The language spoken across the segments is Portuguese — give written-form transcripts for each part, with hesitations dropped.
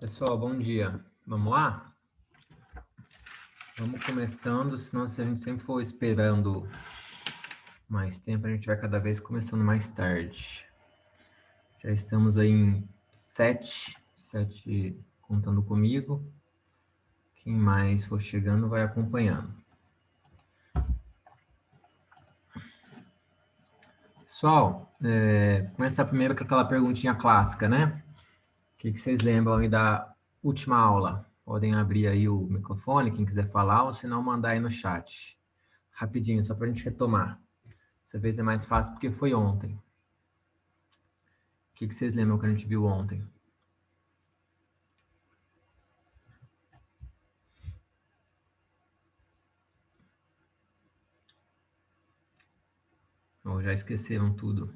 Pessoal, bom dia. Vamos lá? Vamos começando, senão se a gente sempre for esperando mais tempo, a gente vai cada vez começando mais tarde. Já estamos aí em 7 contando comigo. Quem mais for chegando vai acompanhando. Pessoal, começar primeiro com aquela perguntinha clássica, né? O que vocês lembram aí da última aula? Podem abrir aí o microfone, quem quiser falar, ou se não, mandar aí no chat. Rapidinho, só para a gente retomar. Dessa vez é mais fácil porque foi ontem. O que vocês lembram que a gente viu ontem? Ou já esqueceram tudo?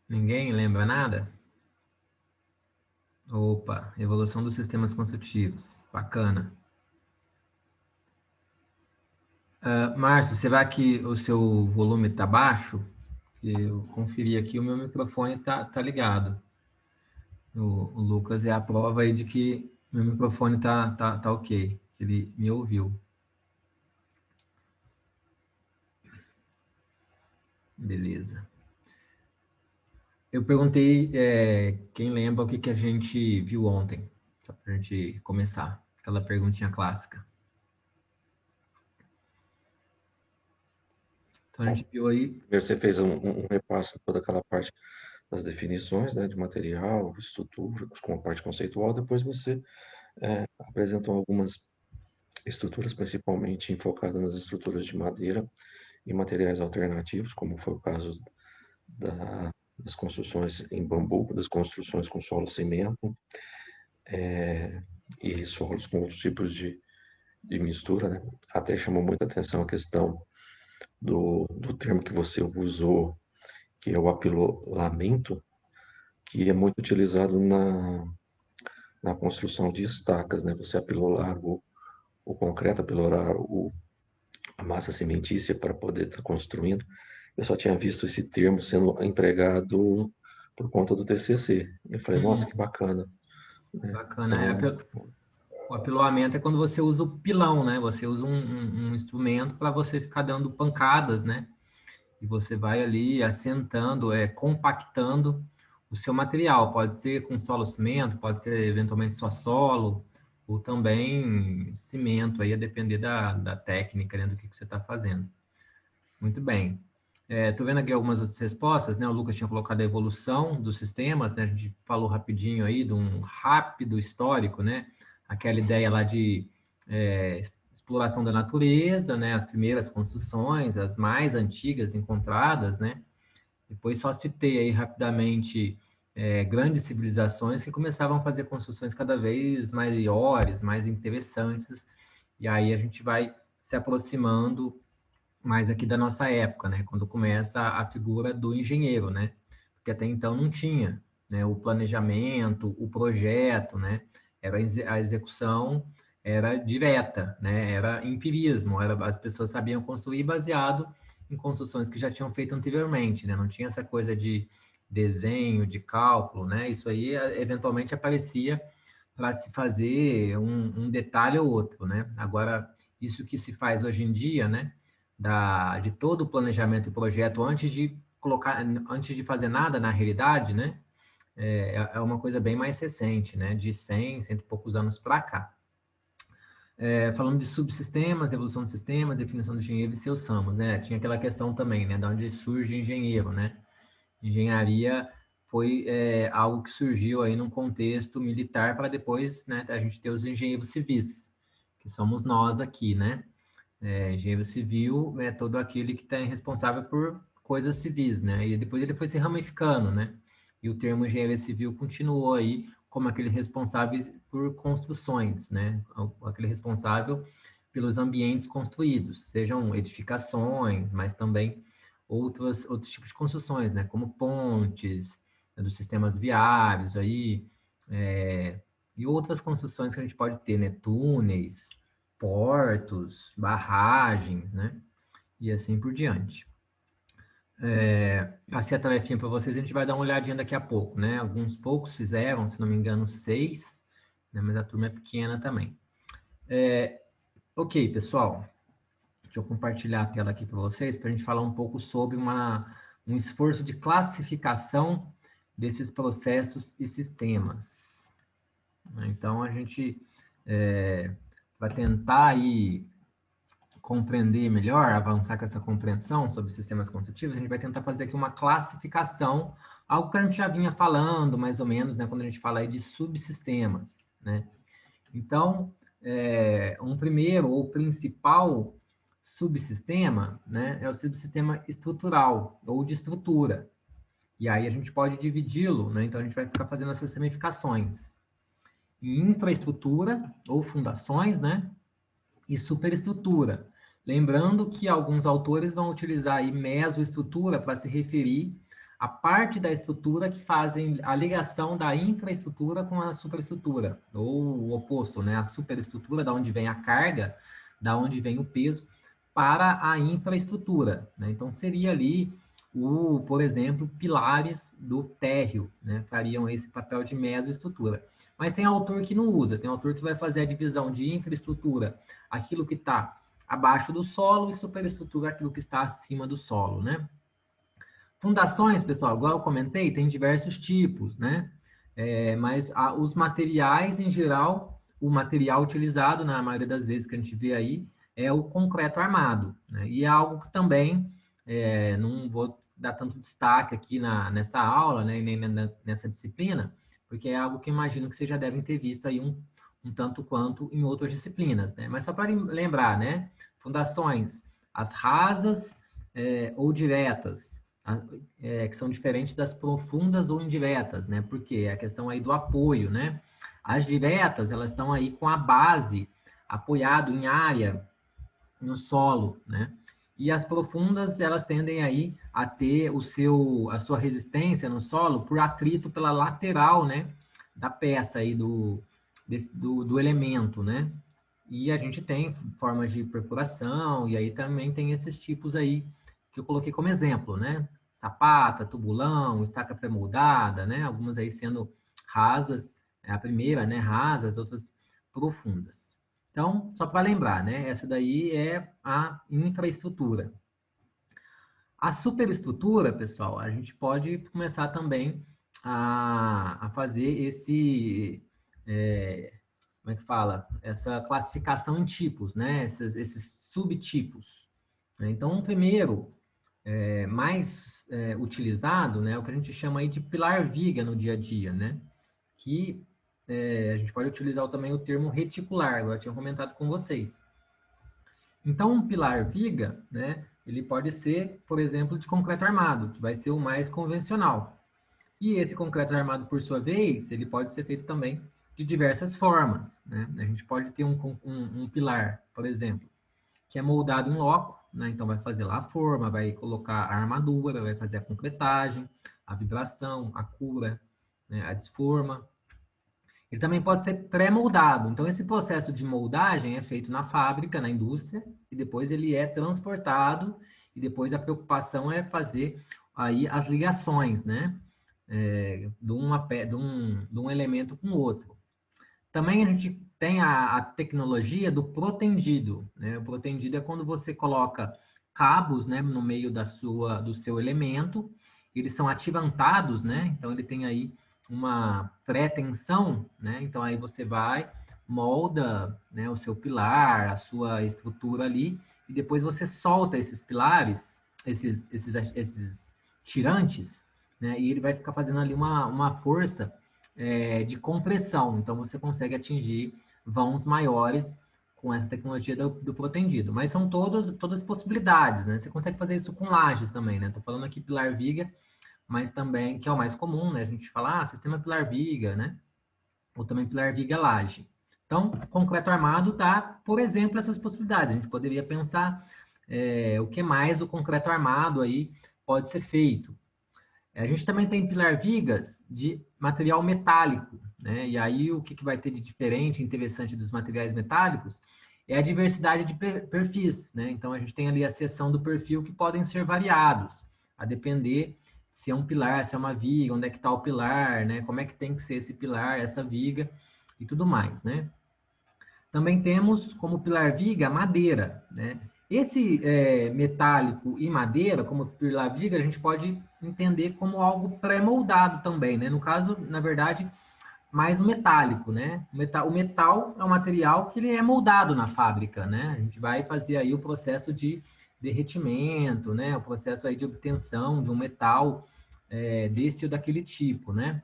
Ninguém lembra nada? Opa, evolução dos sistemas construtivos. Bacana. Márcio, será que o seu volume está baixo? Eu conferi aqui, o meu microfone tá ligado. O Lucas é a prova aí de que meu microfone tá ok, que ele me ouviu. Beleza. Eu perguntei quem lembra o que a gente viu ontem, só para a gente começar. Aquela perguntinha clássica. Então a gente viu aí. Primeiro você fez um repasso de toda aquela parte das definições, né, de material, estrutura, com a parte conceitual. Depois você apresentou algumas estruturas, principalmente enfocadas nas estruturas de madeira e materiais alternativos, como foi o caso das construções em bambu, das construções com solo cimento, e solos com outros tipos de mistura, né? Até chamou muita atenção a questão do termo que você usou, que é o apilolamento, que é muito utilizado na construção de estacas, né? Você apilolar o concreto, apilolar a massa cimentícia para poder estar construindo. Eu só tinha visto esse termo sendo empregado por conta do TCC. Eu falei, nossa, que bacana, né? Bacana. Então, O apiloamento é quando você usa o pilão, né? Você usa um instrumento para você ficar dando pancadas, né? E você vai ali assentando, compactando o seu material. Pode ser com solo cimento, pode ser eventualmente só solo, ou também cimento, aí a depender da técnica, né, do que você está fazendo. Muito bem. Estou vendo aqui algumas outras respostas, né? O Lucas tinha colocado a evolução dos sistemas, né? A gente falou rapidinho aí de um rápido histórico, né? Aquela ideia lá de exploração da natureza, né? As primeiras construções, as mais antigas encontradas, né? Depois só citei aí rapidamente grandes civilizações que começavam a fazer construções cada vez maiores, mais interessantes, e aí a gente vai se aproximando mais aqui da nossa época, né? Quando começa a figura do engenheiro, né? Porque até então não tinha, né? O planejamento, o projeto, né? Era a execução era direta, né? Era empirismo, as pessoas sabiam construir baseado em construções que já tinham feito anteriormente, né? Não tinha essa coisa de desenho, de cálculo, né? Isso aí eventualmente aparecia para se fazer um detalhe ou outro, né? Agora, isso que se faz hoje em dia, né? De todo o planejamento e projeto antes de colocar, antes de fazer nada na realidade, né? É uma coisa bem mais recente, né? De 100 e poucos anos para cá. Falando de subsistemas, evolução do sistema, definição do engenheiro e seus ramos, né? Tinha aquela questão também, né? De onde surge engenheiro, né? Engenharia foi algo que surgiu aí num contexto militar para depois, né? A gente ter os engenheiros civis, que somos nós aqui, né? Engenheiro civil é todo aquele que está responsável por coisas civis, né? E depois ele foi se ramificando, né? E o termo engenharia civil continuou aí como aquele responsável por construções, né? Aquele responsável pelos ambientes construídos, sejam edificações, mas também outros tipos de construções, né? Como pontes, né, dos sistemas viários aí, e outras construções que a gente pode ter, né? Túneis, portos, barragens, né? E assim por diante. Passei a tarefinha para vocês, a gente vai dar uma olhadinha daqui a pouco, né? Alguns poucos fizeram, se não me engano, 6, né? Mas a turma é pequena também. Ok, pessoal. Deixa eu compartilhar a tela aqui para vocês, para a gente falar um pouco sobre um esforço de classificação desses processos e sistemas. Então, a gente vai tentar aí compreender melhor, avançar com essa compreensão sobre sistemas construtivos, a gente vai tentar fazer aqui uma classificação, algo que a gente já vinha falando, mais ou menos, né, quando a gente fala aí de subsistemas, né? Então, um primeiro ou principal subsistema, né, é o subsistema estrutural ou de estrutura. E aí a gente pode dividi-lo, né? Então a gente vai ficar fazendo essas ramificações em infraestrutura ou fundações, né? E superestrutura. Lembrando que alguns autores vão utilizar aí mesoestrutura para se referir à parte da estrutura que fazem a ligação da infraestrutura com a superestrutura, ou o oposto, né? A superestrutura, da onde vem a carga, da onde vem o peso, para a infraestrutura, né? Então, seria ali, por exemplo, pilares do térreo, né? Fariam esse papel de mesoestrutura. Mas tem autor que não usa, tem autor que vai fazer a divisão de infraestrutura, aquilo que está abaixo do solo, e superestrutura, aquilo que está acima do solo, né? Fundações, pessoal, igual eu comentei, tem diversos tipos, né? Mas os materiais, em geral, o material utilizado, na maioria das vezes que a gente vê aí, é o concreto armado, né? E é algo que também, não vou dar tanto destaque aqui nessa aula, né, nem nessa disciplina, porque é algo que imagino que vocês já devem ter visto aí um tanto quanto em outras disciplinas, né? Mas só para lembrar, né? Fundações, as rasas ou diretas, que são diferentes das profundas ou indiretas, né? Porque é a questão aí do apoio, né? As diretas, elas estão aí com a base apoiado em área no solo, né? E as profundas, elas tendem aí a ter a sua resistência no solo por atrito pela lateral, né? Da peça aí do elemento, né? E a gente tem formas de perfuração, e aí também tem esses tipos aí que eu coloquei como exemplo, né? Sapata, tubulão, estaca pré-moldada, né? Algumas aí sendo rasas, a primeira, né? Rasas, outras profundas. Então, só para lembrar, né? Essa daí é a infraestrutura. A superestrutura, pessoal, a gente pode começar também a fazer como é que fala? Essa classificação em tipos, né? Esses subtipos. Então, um primeiro, mais utilizado, né? É o que a gente chama aí de pilar viga no dia a dia, né? Que a gente pode utilizar também o termo reticular, igual eu tinha comentado com vocês. Então, um pilar viga, né, ele pode ser, por exemplo, de concreto armado, que vai ser o mais convencional. E esse concreto armado, por sua vez, ele pode ser feito também de diversas formas, né? A gente pode ter um pilar, por exemplo, que é moldado em loco, né? Então, vai fazer lá a forma, vai colocar a armadura, vai fazer a concretagem, a vibração, a cura, né, a desforma. Ele também pode ser pré-moldado. Então, esse processo de moldagem é feito na fábrica, na indústria, e depois ele é transportado, e depois a preocupação é fazer aí as ligações, né? De um elemento com o outro. Também a gente tem a tecnologia do protendido, né? O protendido é quando você coloca cabos, né, no meio do seu elemento, eles são ativantados, né? Então ele tem aí uma pré-tensão, né? Então aí você vai, molda, né, o seu pilar, a sua estrutura ali, e depois você solta esses pilares, esses tirantes, né? E ele vai ficar fazendo ali uma força de compressão. Então você consegue atingir vãos maiores com essa tecnologia do protendido. Mas são todas possibilidades, né? Você consegue fazer isso com lajes também, né? Tô falando aqui pilar viga, mas também, que é o mais comum, né? A gente fala, sistema pilar viga, né? Ou também pilar viga laje. Então, concreto armado dá, por exemplo, essas possibilidades. A gente poderia pensar o que mais o concreto armado aí pode ser feito. A gente também tem pilar vigas de material metálico, né? E aí o que vai ter de diferente, interessante dos materiais metálicos é a diversidade de perfis, né? Então a gente tem ali a seção do perfil que podem ser variados, a depender se é um pilar, se é uma viga, onde é que está o pilar, né? Como é que tem que ser esse pilar, essa viga e tudo mais, né? Também temos como pilar viga madeira, né? Esse metálico e madeira, como pilar viga, a gente pode entender como algo pré-moldado também, né? No caso, na verdade, mais o metálico, né? O metal é um material que ele é moldado na fábrica, né? A gente vai fazer aí o processo de derretimento, né? O processo aí de obtenção de um metal desse ou daquele tipo, né?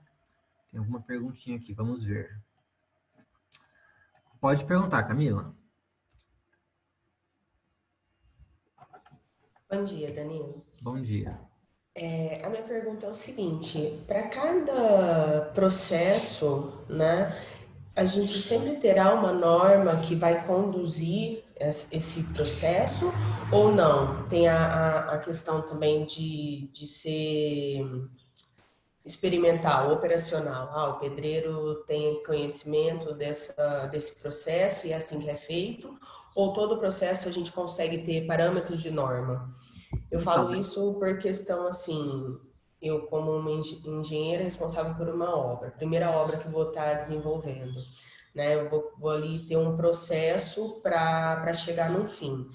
Tem alguma perguntinha aqui, vamos ver. Pode perguntar, Camila. Bom dia, Danilo. Bom dia. A minha pergunta é o seguinte: para cada processo, né, a gente sempre terá uma norma que vai conduzir esse processo ou não? Tem a questão também de ser experimental, operacional. O pedreiro tem conhecimento desse processo e é assim que é feito, ou todo o processo a gente consegue ter parâmetros de norma? Eu Então, falo isso por questão assim, eu como uma engenheira responsável por uma obra, primeira obra que eu vou estar desenvolvendo, né? Eu vou ali ter um processo para chegar num fim.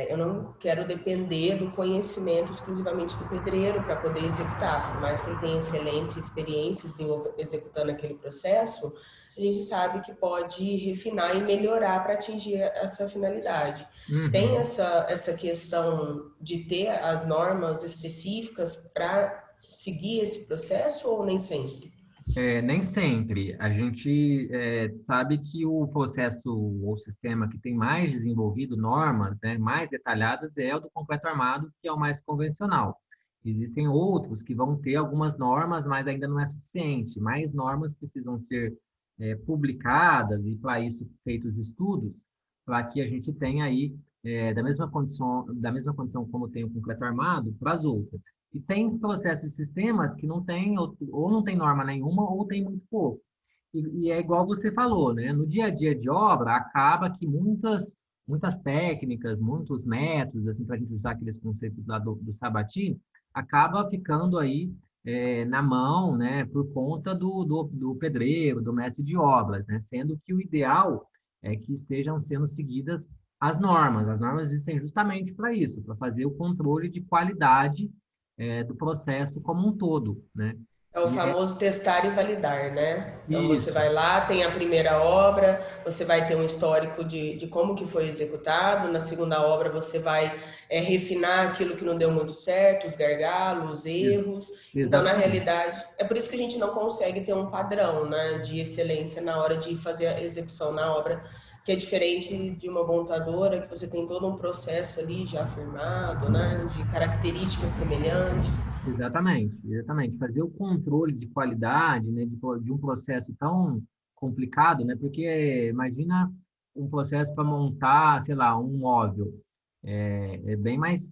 Eu não quero depender do conhecimento exclusivamente do pedreiro para poder executar, por mais que ele tenha excelência e experiência executando aquele processo, a gente sabe que pode refinar e melhorar para atingir essa finalidade. Tem uhum. essa questão de ter as normas específicas para seguir esse processo ou nem sempre? Nem sempre. A gente sabe que o processo ou sistema que tem mais desenvolvido normas, né, mais detalhadas é o do concreto armado, que é o mais convencional. Existem outros que vão ter algumas normas, mas ainda não é suficiente. Mais normas precisam ser publicadas e, para isso, feitos estudos, para que a gente tenha aí, da mesma condição como tem o concreto armado, para as outras. E tem processos e sistemas que não tem, ou não tem norma nenhuma, ou tem muito pouco. E é igual você falou, né? No dia a dia de obra, acaba que muitas técnicas, muitos métodos, assim, para a gente usar aqueles conceitos lá do Sabatini, acaba ficando aí na mão, né? Por conta do pedreiro, do mestre de obras, né? Sendo que o ideal é que estejam sendo seguidas as normas. As normas existem justamente para isso, para fazer o controle de qualidade do processo como um todo, né? É o E é famoso testar e validar, né? Então você isso, vai lá, tem a primeira obra, você vai ter um histórico de como que foi executado, na segunda obra você vai refinar aquilo que não deu muito certo, os gargalos, os ex- erros. Então, na exatamente. realidade, é por isso que a gente não consegue ter um padrão, né, de excelência na hora de fazer a execução na obra, que é diferente de uma montadora, que você tem todo um processo ali já firmado, né, de características semelhantes. Exatamente, exatamente. Fazer o controle de qualidade, né, de um processo tão complicado, né? Porque imagina um processo para montar, sei lá, um móvel. É bem mais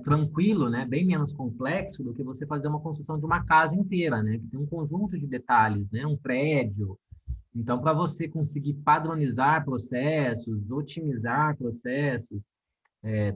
tranquilo, né? Bem menos complexo do que você fazer uma construção de uma casa inteira, né? Que tem um conjunto de detalhes, né? Um prédio. Então, para você conseguir padronizar processos, otimizar processos,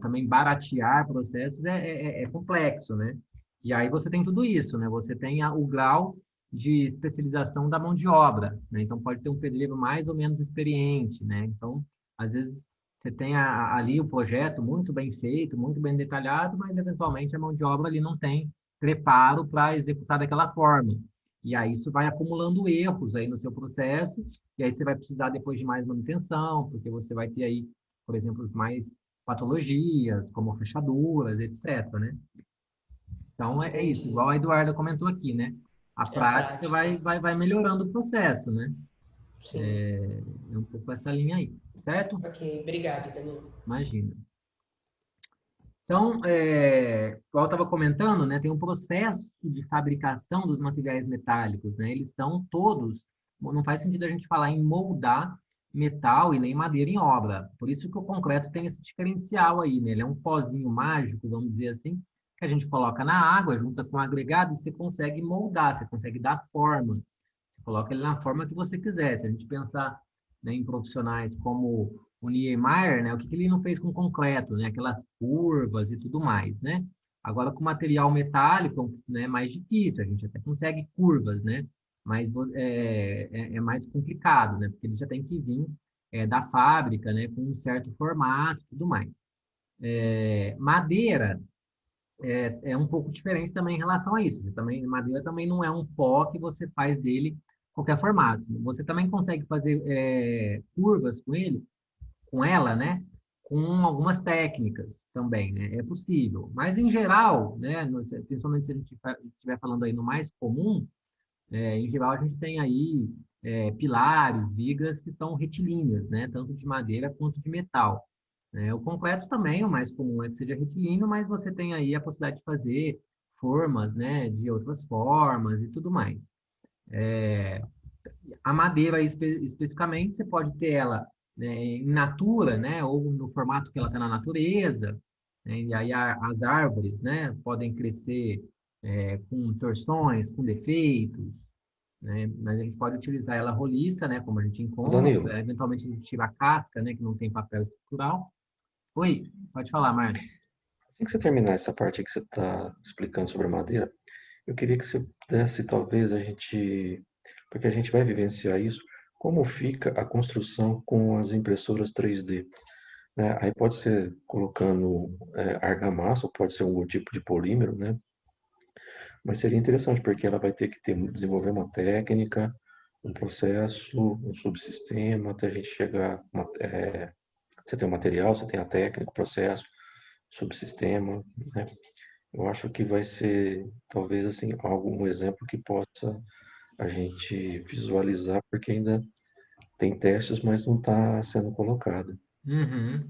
também baratear processos é complexo, né? E aí você tem tudo isso, né? Você tem o grau de especialização da mão de obra, né? Então pode ter um pedreiro mais ou menos experiente, né? Então, às vezes você tem ali o projeto muito bem feito, muito bem detalhado, mas eventualmente a mão de obra ali não tem preparo para executar daquela forma. E aí isso vai acumulando erros aí no seu processo, e aí você vai precisar depois de mais manutenção, porque você vai ter aí, por exemplo, mais patologias, como fechaduras, etc, né? Então, é isso, Entendi. igual a Eduarda comentou aqui, né? A É a prática prática. vai melhorando o processo, né? Sim. É um pouco essa linha aí, certo? Ok, obrigado, Danilo. Imagina. Então, igual eu estava comentando, né? Tem um processo de fabricação dos materiais metálicos, né? Eles são todos, não faz sentido a gente falar em moldar metal e nem madeira em obra. Por isso que o concreto tem esse diferencial aí, né? Ele é um pozinho mágico, vamos dizer assim, que a gente coloca na água, junta com o agregado, e você consegue moldar, você consegue dar forma. Você coloca ele na forma que você quiser. Se a gente pensar, né, em profissionais como o Niemeyer, né, o que ele não fez com concreto, né, aquelas curvas e tudo mais, né? Agora, com material metálico, né, é mais difícil, a gente até consegue curvas, né? Mas é mais complicado, né? Porque ele já tem que vir da fábrica, né, com um certo formato e tudo mais. Madeira é um pouco diferente também em relação a isso. Também, madeira também não é um pó que você faz dele qualquer formato. Você também consegue fazer curvas com ele, com ela, né? Com algumas técnicas também, né? É possível. Mas, em geral, né? Principalmente se a gente estiver falando aí no mais comum, em geral, a gente tem aí pilares, vigas que são retilíneas, né? Tanto de madeira quanto de metal. O concreto também, o mais comum é que seja retilíneo, mas você tem aí a possibilidade de fazer formas, né? De outras formas e tudo mais. A madeira, especificamente, você pode ter ela, né, em natura, né? Ou no formato que ela está na natureza, né? E aí as árvores, né? Podem crescer com torções, com defeitos, né? Mas a gente pode utilizar ela roliça, né? Como a gente Danilo, encontra, eventualmente a gente tira a casca, né? Que não tem papel estrutural. Oi, pode falar, Márcio. assim que você terminar essa parte aí que você está explicando sobre a madeira, eu queria que você pudesse, talvez, porque a gente vai vivenciar isso, como fica a construção com as impressoras 3D, né? Aí pode ser colocando argamassa, ou pode ser algum tipo de polímero, né? Mas seria interessante, porque ela vai ter que desenvolver uma técnica, um processo, um subsistema, até a gente chegar. Você tem o material, você tem a técnica, o processo, subsistema, né? Eu acho que vai ser, talvez, assim, algum exemplo que possa a gente visualizar, porque ainda tem testes, mas não está sendo colocado. Uhum.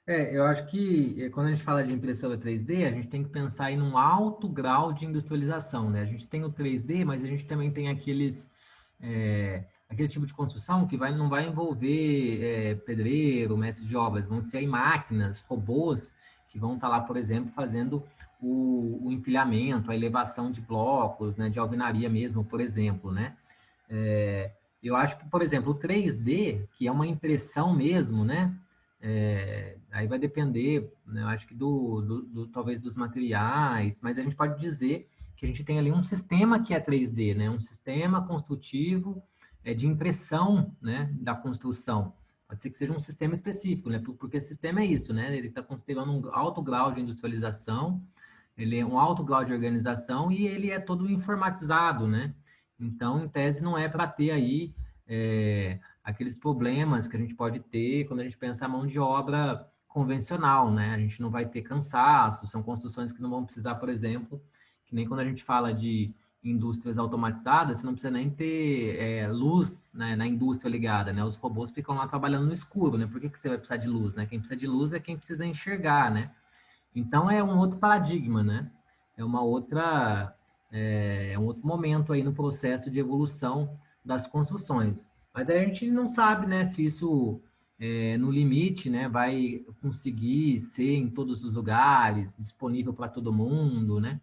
Eu acho que quando a gente fala de impressora 3D, a gente tem que pensar em um alto grau de industrialização, né? A gente tem o 3D, mas a gente também tem aquele tipo de construção que não vai envolver pedreiro, mestre de obras, vão ser aí máquinas, robôs, que vão estar lá, por exemplo, fazendo o empilhamento, a elevação de blocos, né? De alvenaria mesmo, por exemplo, né? Eu acho que, por exemplo, o 3D, que é uma impressão mesmo, né? Aí vai depender, né, eu acho que talvez dos materiais, mas a gente pode dizer que a gente tem ali um sistema que é 3D, né? Um sistema construtivo de impressão, né, da construção. Pode ser que seja um sistema específico, né? Porque sistema é isso, né? Ele está considerando um alto grau de industrialização, ele é um alto grau de organização e ele é todo informatizado, né? Então, em tese, não é para ter aí aqueles problemas que a gente pode ter quando a gente pensa a mão de obra convencional, né? A gente não vai ter cansaço, são construções que não vão precisar, por exemplo, que nem quando a gente fala de indústrias automatizadas, você não precisa nem ter luz, né, na indústria ligada, né? Os robôs ficam lá trabalhando no escuro, né? Por que você vai precisar de luz, né? Quem precisa de luz é quem precisa enxergar, né? Então é um outro paradigma, né? É uma outra, um outro momento aí no processo de evolução das construções. Mas a gente não sabe, né, se isso no limite, né, vai conseguir ser em todos os lugares, disponível para todo mundo, né?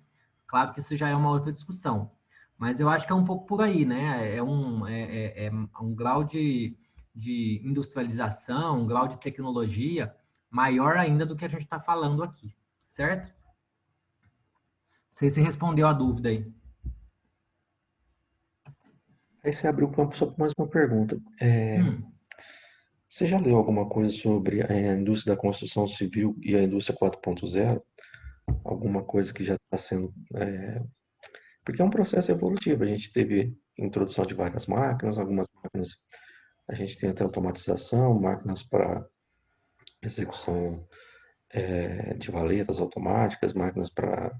Claro que isso já é uma outra discussão. Mas eu acho que é um pouco por aí, né? É um grau de industrialização, um grau de tecnologia maior ainda do que a gente está falando aqui, certo? Não sei se respondeu a dúvida aí. Aí você abriu o campo só para mais uma pergunta. Hum. Você já leu alguma coisa sobre a indústria da construção civil e a indústria 4.0? Alguma coisa que já está sendo. Porque é um processo evolutivo. A gente teve introdução de várias máquinas, algumas máquinas a gente tem até automatização, máquinas para execução de valetas automáticas, máquinas para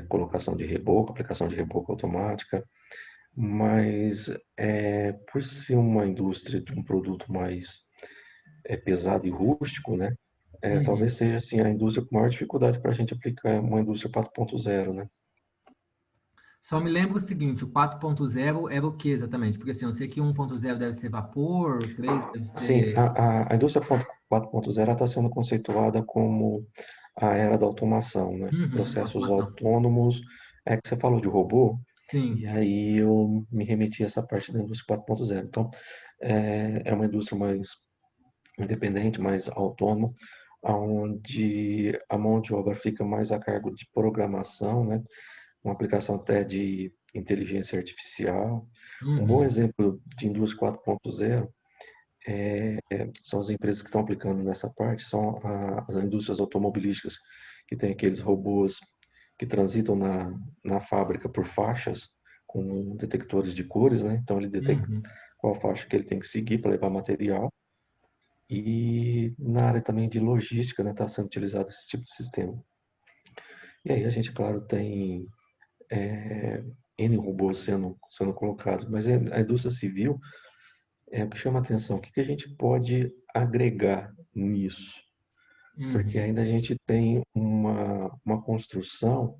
colocação de reboco, aplicação de reboco automática. Mas por ser uma indústria de um produto mais pesado e rústico, né? Talvez Uhum. seja assim, a indústria com maior dificuldade para a gente aplicar uma indústria 4.0, né? Só me lembro o seguinte, o 4.0 era o que exatamente? Porque assim, eu sei que 1.0 deve ser vapor, o 3 deve Sim, ser... a indústria 4.0 está sendo conceituada como a era da automação, né? Processos Automação. autônomos. É que você falou de robô, e Sim. aí eu me remeti a essa parte da indústria 4.0. Então, é uma indústria mais independente, mais autônoma, onde a mão de obra fica mais a cargo de programação, né? Uma aplicação até de inteligência artificial. Um bom Uhum. exemplo de indústria 4.0 são as empresas que estão aplicando nessa parte, são as indústrias automobilísticas, que tem aqueles robôs que transitam na fábrica por faixas, com detectores de cores, né? Então ele detecta Uhum. qual faixa que ele tem que seguir para levar material. E na área também de logística, né, está sendo utilizado esse tipo de sistema. E aí a gente, claro, tem N robôs sendo colocados, mas a indústria civil é o que chama a atenção. O que que a gente pode agregar nisso? Porque Uhum. ainda a gente tem uma construção,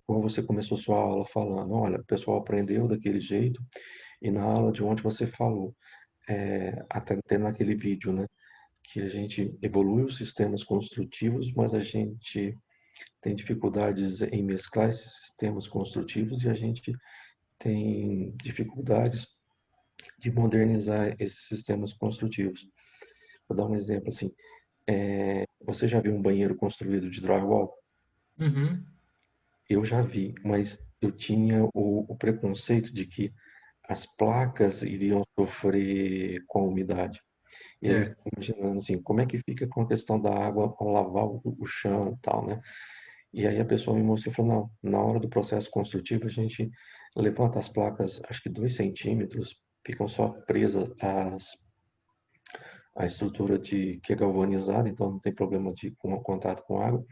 como você começou sua aula falando, olha, o pessoal aprendeu daquele jeito, e na aula de ontem você falou, até naquele vídeo, né, que a gente evolui os sistemas construtivos, mas a gente tem dificuldades em mesclar esses sistemas construtivos e a gente tem dificuldades de modernizar esses sistemas construtivos. Vou dar um exemplo assim. Você já viu um banheiro construído de drywall? Uhum. Eu já vi, mas eu tinha o preconceito de que as placas iriam sofrer com a umidade. E aí eu Certo. fico imaginando assim, como é que fica com a questão da água ao lavar o chão e tal, né? E aí a pessoa me mostrou e falou, não, na hora do processo construtivo a gente levanta as placas, acho que 2 centímetros, ficam só presas a estrutura que é galvanizada, então não tem problema com o contato com água.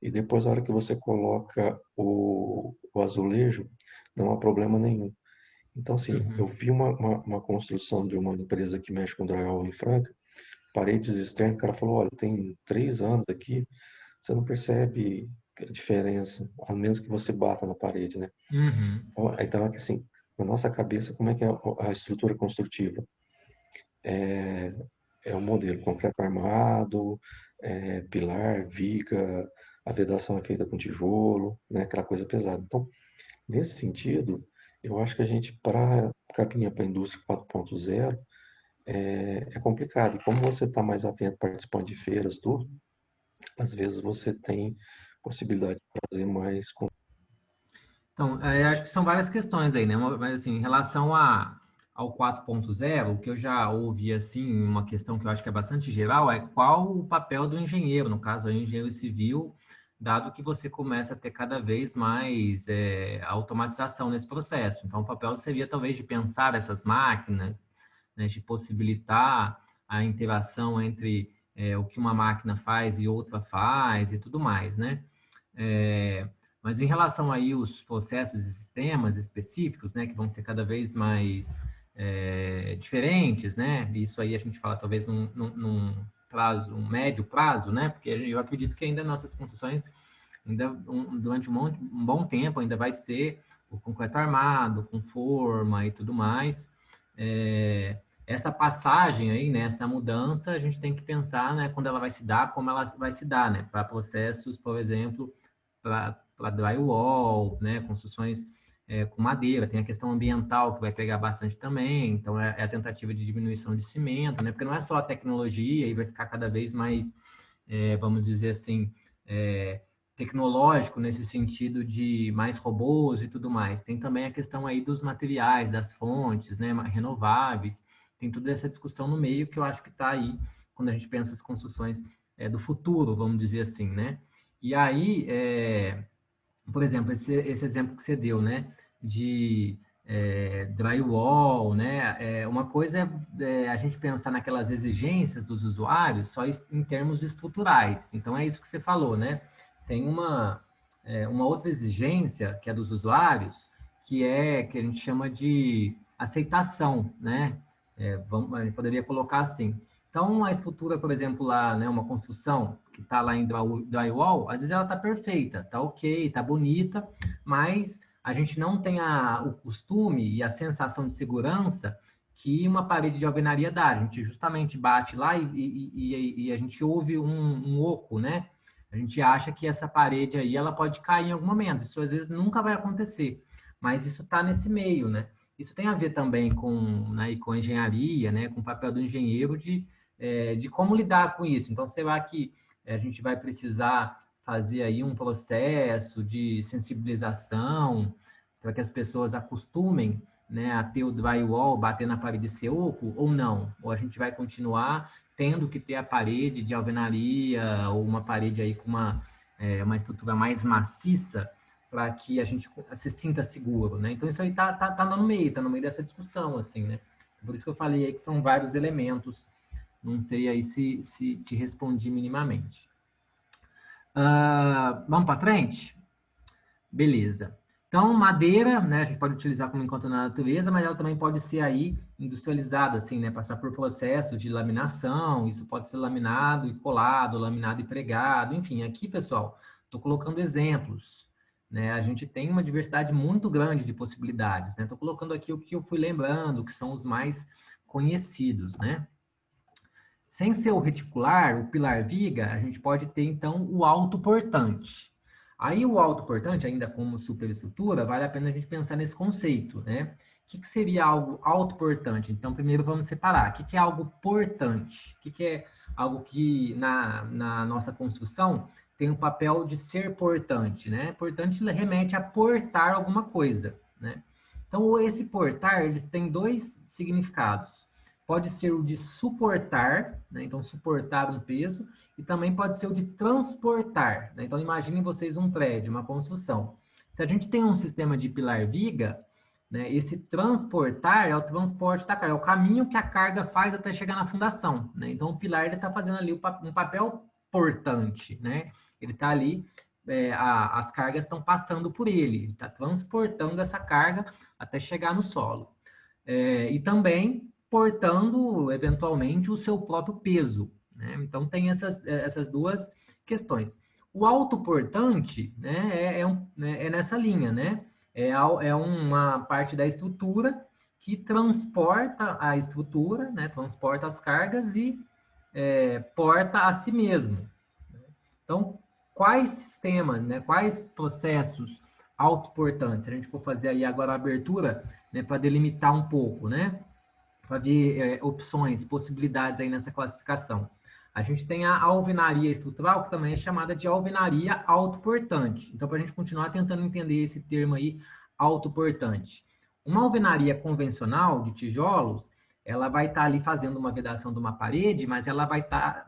E depois, a hora que você coloca o azulejo, não há problema nenhum. Então, assim, eu Uhum. vi uma construção de uma empresa que mexe com drywall em Franca, paredes externas, o cara falou, olha, tem 3 anos aqui, você não percebe a diferença, a menos que você bata na parede, né? Uhum. Então, assim, na nossa cabeça, como é que é a estrutura construtiva? É um modelo concreto armado, pilar, viga, a vedação é feita com tijolo, né, aquela coisa pesada. Então, nesse sentido, eu acho que a gente, para caminhar para a indústria 4.0, é complicado. E como você está mais atento, participando de feiras, tudo, às vezes você tem possibilidade de fazer mais. Então, acho que são várias questões aí, né? Mas, assim, em relação ao 4.0, o que eu já ouvi, assim, uma questão que eu acho que é bastante geral é qual o papel do engenheiro, no caso, o engenheiro civil, dado que você começa a ter cada vez mais automatização nesse processo. Então, o papel seria, talvez, de pensar essas máquinas, né, de possibilitar a interação entre o que uma máquina faz e outra faz e tudo mais, né? É, mas em relação aí os processos e sistemas específicos, né, que vão ser cada vez mais diferentes, né? Isso aí a gente fala talvez num prazo, um médio prazo, né? Porque eu acredito que ainda nossas construções, ainda durante um bom tempo, ainda vai ser o concreto armado, com forma e tudo mais. É, essa passagem aí, né, essa mudança, a gente tem que pensar, né, quando ela vai se dar, como ela vai se dar, né? Para processos, por exemplo, para drywall, né, construções com madeira, tem a questão ambiental que vai pegar bastante também, então é a tentativa de diminuição de cimento, né, porque não é só a tecnologia e vai ficar cada vez mais, vamos dizer assim, tecnológico nesse sentido de mais robôs e tudo mais. Tem também a questão aí dos materiais, das fontes, né, renováveis, tem toda essa discussão no meio que eu acho que está aí quando a gente pensa as construções do futuro, vamos dizer assim, né? E aí, por exemplo, esse exemplo que você deu, né, de drywall, né, uma coisa é a gente pensar naquelas exigências dos usuários só em termos estruturais. Então, é isso que você falou, né? Tem uma outra exigência que é dos usuários, que a gente chama de aceitação, né? A gente poderia colocar assim. Então, a estrutura, por exemplo, lá, né, uma construção que está lá em drywall, às vezes ela está perfeita, está ok, está bonita, mas a gente não tem o costume e a sensação de segurança que uma parede de alvenaria dá. A gente justamente bate lá e a gente ouve um oco, né? A gente acha que essa parede aí, ela pode cair em algum momento. Isso às vezes nunca vai acontecer, mas isso está nesse meio, né? Isso tem a ver também com, né, com engenharia, né, com o papel do engenheiro de como lidar com isso. Então, sei lá que a gente vai precisar fazer aí um processo de sensibilização para que as pessoas acostumem, né, a ter o drywall bater na parede ser oco ou não. Ou a gente vai continuar tendo que ter a parede de alvenaria ou uma parede aí com uma estrutura mais maciça para que a gente se sinta seguro, né? Então, isso aí tá no meio dessa discussão, assim, né? Por isso que eu falei aí que são vários elementos. Não sei aí se te respondi minimamente. Vamos para frente? Beleza. Então, madeira, né, a gente pode utilizar como encontra na natureza, mas ela também pode ser aí industrializada, assim, né, passar por processo de laminação, isso pode ser laminado e colado, laminado e pregado, enfim, aqui, pessoal, estou colocando exemplos, né, a gente tem uma diversidade muito grande de possibilidades, né, estou colocando aqui o que eu fui lembrando, que são os mais conhecidos, né. Sem ser o reticular, o pilar viga, a gente pode ter, então, o autoportante. Aí o autoportante, ainda como superestrutura, vale a pena a gente pensar nesse conceito, né? O que seria algo autoportante? Então, primeiro vamos separar. O que é algo portante? O que é algo que na nossa construção tem o papel de ser portante, né? Portante remete a portar alguma coisa, né? Então, esse portar, eles têm dois significados. Pode ser o de suportar, né? Então suportar um peso, e também pode ser o de transportar, né? Então imaginem vocês um prédio, uma construção. Se a gente tem um sistema de pilar viga, né, esse transportar é o transporte da carga, é o caminho que a carga faz até chegar na fundação, né? Então o pilar ele está fazendo ali um papel portante, né? Ele está ali, as cargas estão passando por ele está transportando essa carga até chegar no solo. E também portando, eventualmente, o seu próprio peso, né? Então, tem essas duas questões. O autoportante, né, é nessa linha, né? É uma parte da estrutura que transporta a estrutura, né? Transporta as cargas e porta a si mesmo. Então, quais sistemas, né? Quais processos autoportantes? Se a gente for fazer aí agora a abertura, né, para delimitar um pouco, né? Para ver opções, possibilidades aí nessa classificação. A gente tem a alvenaria estrutural, que também é chamada de alvenaria autoportante. Então, para a gente continuar tentando entender esse termo aí, autoportante. Uma alvenaria convencional de tijolos, ela vai estar ali fazendo uma vedação de uma parede, mas ela vai estar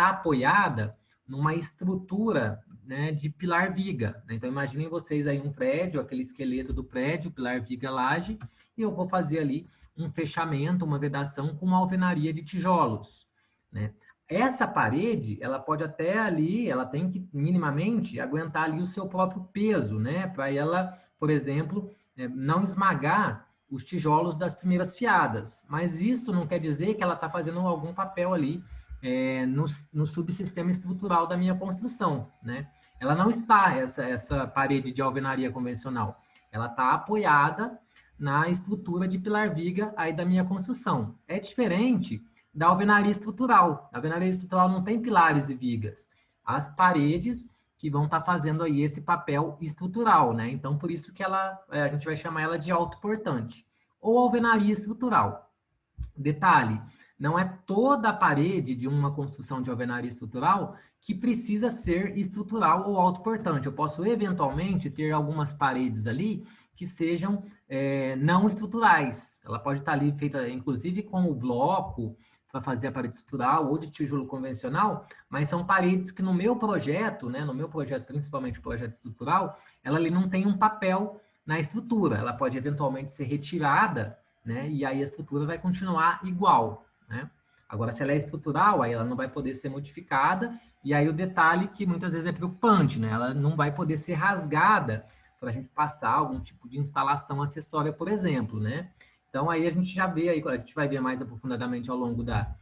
apoiada numa estrutura, né, de pilar viga. Né? Então, imaginem vocês aí um prédio, aquele esqueleto do prédio, pilar viga laje, e eu vou fazer ali um fechamento, uma vedação com uma alvenaria de tijolos, né? Essa parede, ela pode até ali, ela tem que minimamente aguentar ali o seu próprio peso, né? Para ela, por exemplo, não esmagar os tijolos das primeiras fiadas. Mas isso não quer dizer que ela está fazendo algum papel ali no subsistema estrutural da minha construção, né? Ela não está, essa parede de alvenaria convencional, ela está apoiada na estrutura de pilar viga aí da minha construção. É diferente da alvenaria estrutural. A alvenaria estrutural não tem pilares e vigas. As paredes que vão estar fazendo aí esse papel estrutural, né? Então, por isso que a gente vai chamar ela de autoportante. Ou alvenaria estrutural. Detalhe, não é toda a parede de uma construção de alvenaria estrutural que precisa ser estrutural ou autoportante. Eu posso, eventualmente, ter algumas paredes ali que sejam não estruturais. Ela pode estar ali feita, inclusive, com o bloco para fazer a parede estrutural ou de tijolo convencional, mas são paredes que no meu projeto, né, no meu projeto, principalmente o projeto estrutural, ela ali não tem um papel na estrutura. Ela pode, eventualmente, ser retirada, né, e aí a estrutura vai continuar igual, né? Agora, se ela é estrutural, aí ela não vai poder ser modificada, e aí o detalhe que muitas vezes é preocupante, né? Ela não vai poder ser rasgada para a gente passar algum tipo de instalação acessória, por exemplo, né? Então, aí a gente já vê, aí, a gente vai ver mais aprofundadamente ao longo da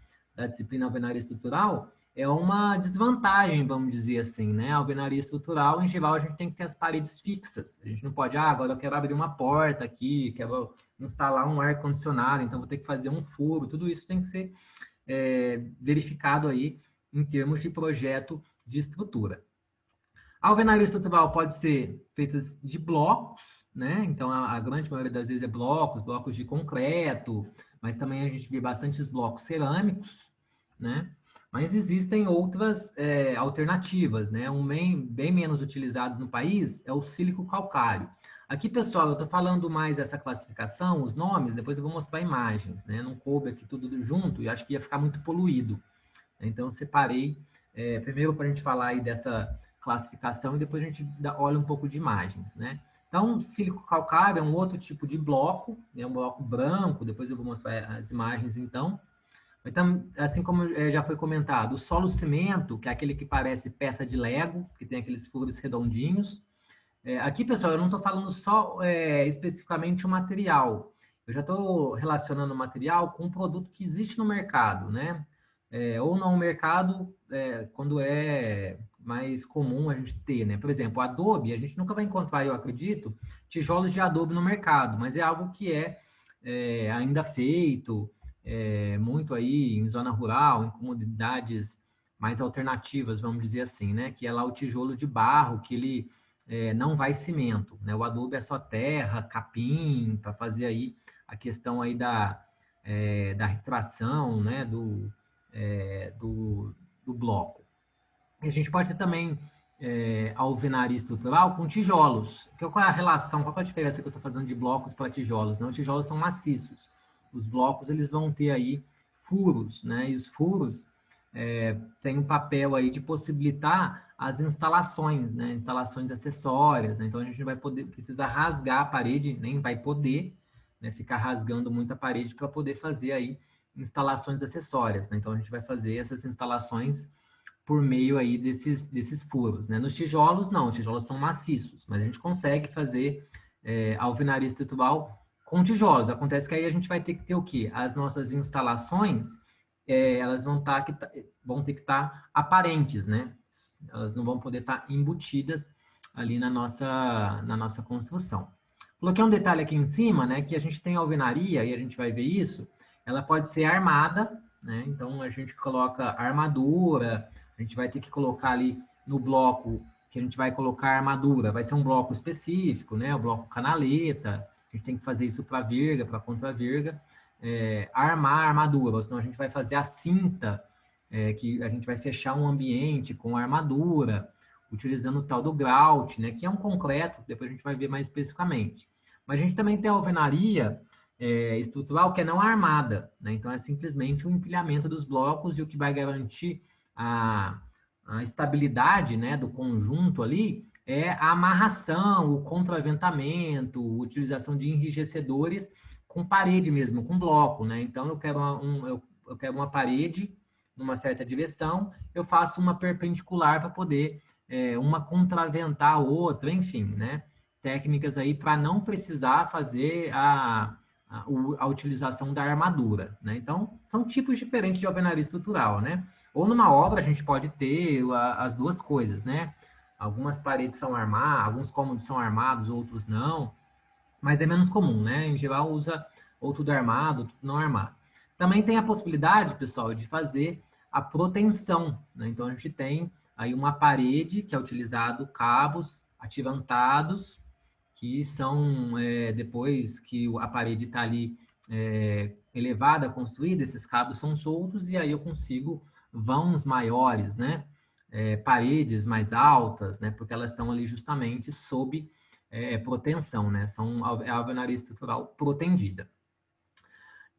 disciplina alvenaria estrutural, é uma desvantagem, vamos dizer assim, né? A alvenaria estrutural, em geral, a gente tem que ter as paredes fixas. A gente não pode, agora eu quero abrir uma porta aqui, quero instalar um ar-condicionado, então vou ter que fazer um furo. Tudo isso tem que ser verificado aí em termos de projeto de estrutura. A alvenaria estrutural pode ser feita de blocos, né? Então, a grande maioria das vezes é blocos de concreto, mas também a gente vê bastantes blocos cerâmicos, né? Mas existem outras alternativas, né? Bem menos utilizado no país é o sílico calcário. Aqui, pessoal, eu estou falando mais dessa classificação, os nomes, depois eu vou mostrar imagens, né? Não coube aqui tudo junto e acho que ia ficar muito poluído. Então, eu separei, primeiro para a gente falar aí dessa classificação e depois a gente olha um pouco de imagens, né? Então, sílico calcário é um outro tipo de bloco, é um bloco branco, depois eu vou mostrar as imagens então. Então, assim como já foi comentado, o solo cimento, que é aquele que parece peça de Lego, que tem aqueles furos redondinhos. Aqui, pessoal, eu não estou falando só especificamente o material, eu já estou relacionando o material com um produto que existe no mercado, né? Ou no mercado, quando é mais comum a gente ter, né? Por exemplo, adobe, a gente nunca vai encontrar, eu acredito, tijolos de adobe no mercado, mas é algo que ainda feito, muito aí em zona rural, em comunidades mais alternativas, vamos dizer assim, né? Que é lá o tijolo de barro, que ele não vai cimento, né? O adobe é só terra, capim, para fazer aí a questão aí da retração, né? Do bloco. E a gente pode ter também alvenaria estrutural com tijolos. Qual é a relação, qual é a diferença que eu estou fazendo de blocos para tijolos? Não, os tijolos são maciços. Os blocos, eles vão ter aí furos, né? E os furos têm um papel aí de possibilitar as instalações, né? Instalações acessórias, né? Então, a gente vai precisar rasgar a parede, nem vai poder, né, ficar rasgando muito a parede para poder fazer aí instalações acessórias, né? Então, a gente vai fazer essas instalações por meio aí desses furos, né? Nos tijolos, não, os tijolos são maciços, mas a gente consegue fazer alvenaria estrutural com tijolos. Acontece que aí a gente vai ter que ter o quê? As nossas instalações, elas vão ter que estar aparentes, né? Elas não vão poder estar embutidas ali na nossa construção. Coloquei um detalhe aqui em cima, né? Que a gente tem alvenaria, e a gente vai ver isso, ela pode ser armada, né? Então, a gente coloca armadura, a gente vai ter que colocar ali no bloco que a gente vai colocar armadura, vai ser um bloco específico, né? O bloco canaleta, a gente tem que fazer isso para virga, para contra-virga, armar a armadura, ou senão a gente vai fazer a cinta, que a gente vai fechar um ambiente com a armadura, utilizando o tal do grout, né? Que é um concreto, depois a gente vai ver mais especificamente. Mas a gente também tem a alvenaria estrutural que é não armada, né? Então é simplesmente o empilhamento dos blocos e o que vai garantir a estabilidade, né, do conjunto ali é a amarração, o contraventamento, a utilização de enrijecedores com parede mesmo, com bloco, né? Então eu quero eu quero uma parede numa certa direção, eu faço uma perpendicular para poder uma contraventar a outra, enfim, né? Técnicas aí para não precisar fazer a utilização da armadura, né? Então, são tipos diferentes de alvenaria estrutural, né? Ou numa obra a gente pode ter as duas coisas, né? Algumas paredes são armadas, alguns cômodos são armados, outros não, mas é menos comum, né? Em geral usa ou tudo armado, tudo não armado. Também tem a possibilidade, pessoal, de fazer a proteção, né? Então a gente tem aí uma parede que é utilizado cabos atirantados, que são, depois que a parede está ali elevada, construída, esses cabos são soltos, e aí eu consigo vãos maiores, né? Paredes mais altas, né? Porque elas estão ali justamente sob proteção, né? São a alvenaria estrutural protendida.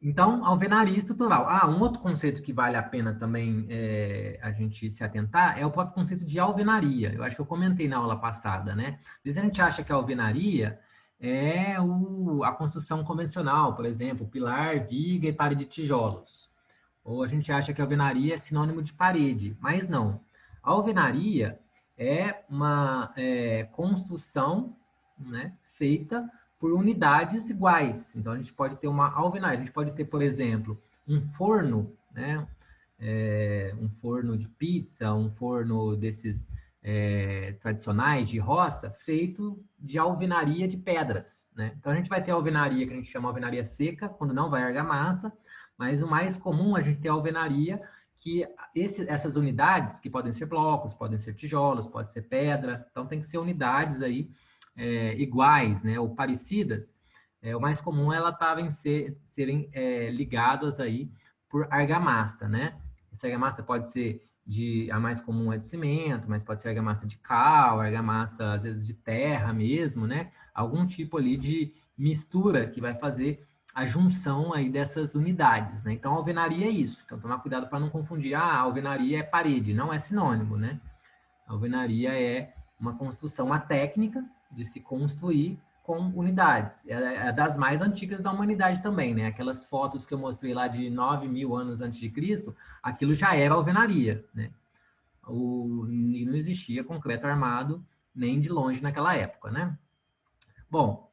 Então, alvenaria estrutural. Um outro conceito que vale a pena também a gente se atentar é o próprio conceito de alvenaria. Eu acho que eu comentei na aula passada, né? Às vezes a gente acha que a alvenaria é a construção convencional, por exemplo, pilar, viga e parede de tijolos. Ou a gente acha que a alvenaria é sinônimo de parede, mas não. A alvenaria é uma construção, né, feita por unidades iguais. Então, a gente pode ter uma alvenaria. A gente pode ter, por exemplo, um forno, né? Um forno de pizza, um forno desses tradicionais de roça, feito de alvenaria de pedras, né? Então, a gente vai ter a alvenaria que a gente chama alvenaria seca, quando não vai argamassa, mas o mais comum a gente ter a alvenaria que essas unidades, que podem ser blocos, podem ser tijolos, pode ser pedra, então tem que ser unidades aí iguais, né, ou parecidas. O mais comum é ela serem ligadas aí por argamassa, né? Essa argamassa pode ser a mais comum é de cimento, mas pode ser argamassa de cal, argamassa às vezes de terra mesmo, né? Algum tipo ali de mistura que vai fazer a junção aí dessas unidades, né? Então, a alvenaria é isso. Então, tomar cuidado para não confundir. A alvenaria é parede, não é sinônimo, né? A alvenaria é uma construção, uma técnica de se construir com unidades. É das mais antigas da humanidade também, né? Aquelas fotos que eu mostrei lá de 9.000 anos antes de Cristo, aquilo já era alvenaria, né? Não existia concreto armado nem de longe naquela época, né? Bom,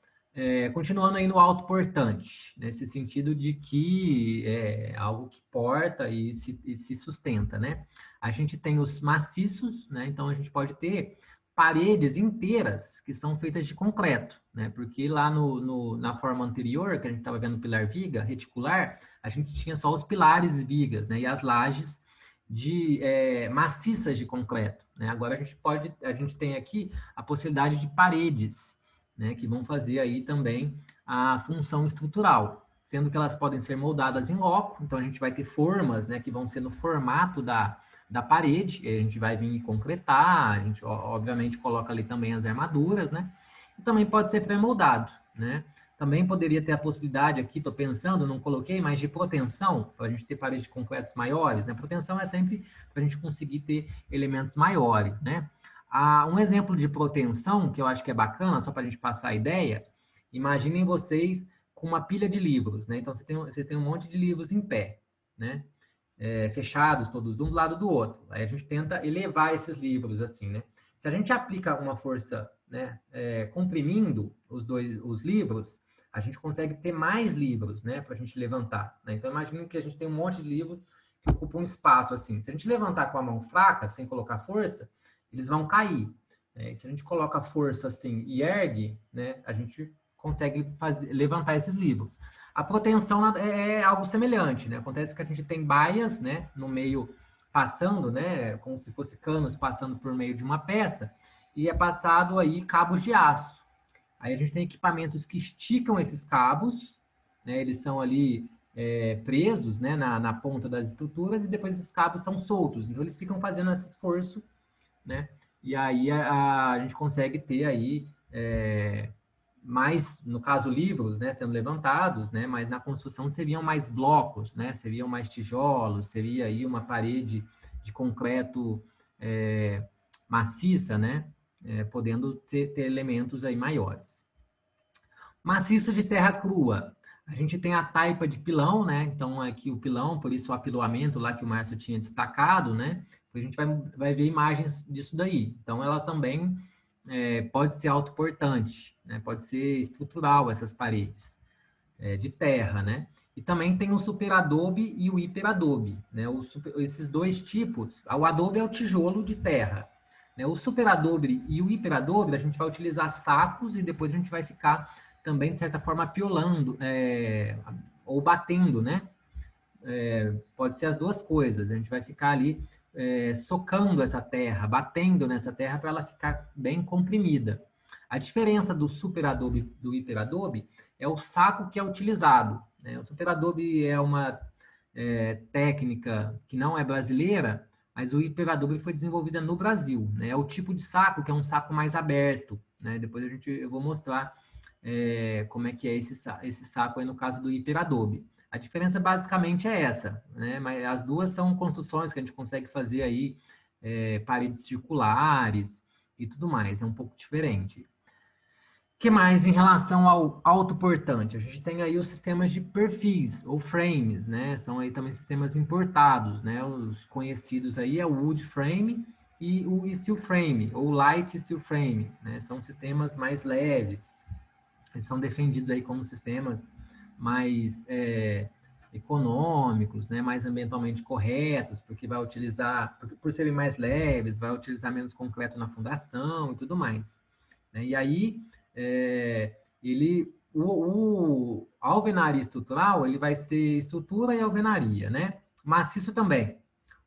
continuando aí no autoportante, nesse sentido de que é algo que porta e se sustenta, né? A gente tem os maciços, né? Então, a gente pode ter paredes inteiras que são feitas de concreto, né? Porque lá na forma anterior, que a gente estava vendo pilar viga, reticular, a gente tinha só os pilares e vigas, né? E as lajes maciças de concreto, né? Agora a gente tem aqui a possibilidade de paredes, né, que vão fazer aí também a função estrutural, sendo que elas podem ser moldadas em loco, então a gente vai ter formas, né, que vão ser no formato da parede, a gente vai vir concretar, a gente obviamente coloca ali também as armaduras, né, e também pode ser pré-moldado, né. Também poderia ter a possibilidade aqui, estou pensando, não coloquei, mas de proteção, para a gente ter paredes de concretos maiores, né, proteção é sempre para a gente conseguir ter elementos maiores, né. Um exemplo de proteção, que eu acho que é bacana, só para a gente passar a ideia, imaginem vocês com uma pilha de livros, né? Então, vocês têm um monte de livros em pé, né? Fechados, todos um do lado do outro. Aí a gente tenta elevar esses livros, assim, né? Se a gente aplica uma força, né, comprimindo os livros, a gente consegue ter mais livros, né, para a gente levantar, né? Então, imaginem que a gente tem um monte de livros que ocupam um espaço, assim. Se a gente levantar com a mão fraca, sem colocar força, eles vão cair. Né? Se a gente coloca força assim e ergue, né, a gente consegue levantar esses livros. A proteção é algo semelhante, né? Acontece que a gente tem baias, né, no meio passando, né, como se fosse canos passando por meio de uma peça, e é passado aí cabos de aço. Aí a gente tem equipamentos que esticam esses cabos, né, eles são ali presos, né, na ponta das estruturas, e depois esses cabos são soltos. Então eles ficam fazendo esse esforço, né? E aí a gente consegue ter aí mais, no caso, livros, né, sendo levantados, né? Mas na construção seriam mais blocos, né? Seriam mais tijolos, seria aí uma parede de concreto maciça, né? Podendo ter elementos aí maiores. Maciço de terra crua. A gente tem a taipa de pilão, né? Então, aqui o pilão, por isso o apiloamento lá que o Márcio tinha destacado, né? A gente vai ver imagens disso daí. Então, ela também pode ser autoportante, né? Pode ser estrutural essas paredes de terra, né? E também tem o superadobe e o hiperadobe, né? Esses dois tipos, o adobe é o tijolo de terra, né? O superadobe e o hiperadobe, a gente vai utilizar sacos e depois a gente vai ficar também, de certa forma, piolando ou batendo, né? Pode ser as duas coisas. A gente vai ficar ali socando essa terra, batendo nessa terra para ela ficar bem comprimida. A diferença do superadobe e do hiperadobe é o saco que é utilizado, né? O superadobe é uma técnica que não é brasileira, mas o hiperadobe foi desenvolvida no Brasil, né? É o tipo de saco que é um saco mais aberto, né? Depois eu vou mostrar como é que é esse saco aí no caso do hiperadobe. A diferença basicamente é essa, né? Mas as duas são construções que a gente consegue fazer aí, paredes circulares e tudo mais, é um pouco diferente. O que mais em relação ao autoportante? A gente tem aí os sistemas de perfis, ou frames, né? São aí também sistemas importados, né? Os conhecidos aí é o wood frame e o steel frame, ou light steel frame, né? São sistemas mais leves, eles são defendidos aí como sistemas mais econômicos, né, mais ambientalmente corretos, porque vai utilizar, por serem mais leves, vai utilizar menos concreto na fundação e tudo mais. Né? E aí, a alvenaria estrutural, ele vai ser estrutura e alvenaria, né? Maciço também.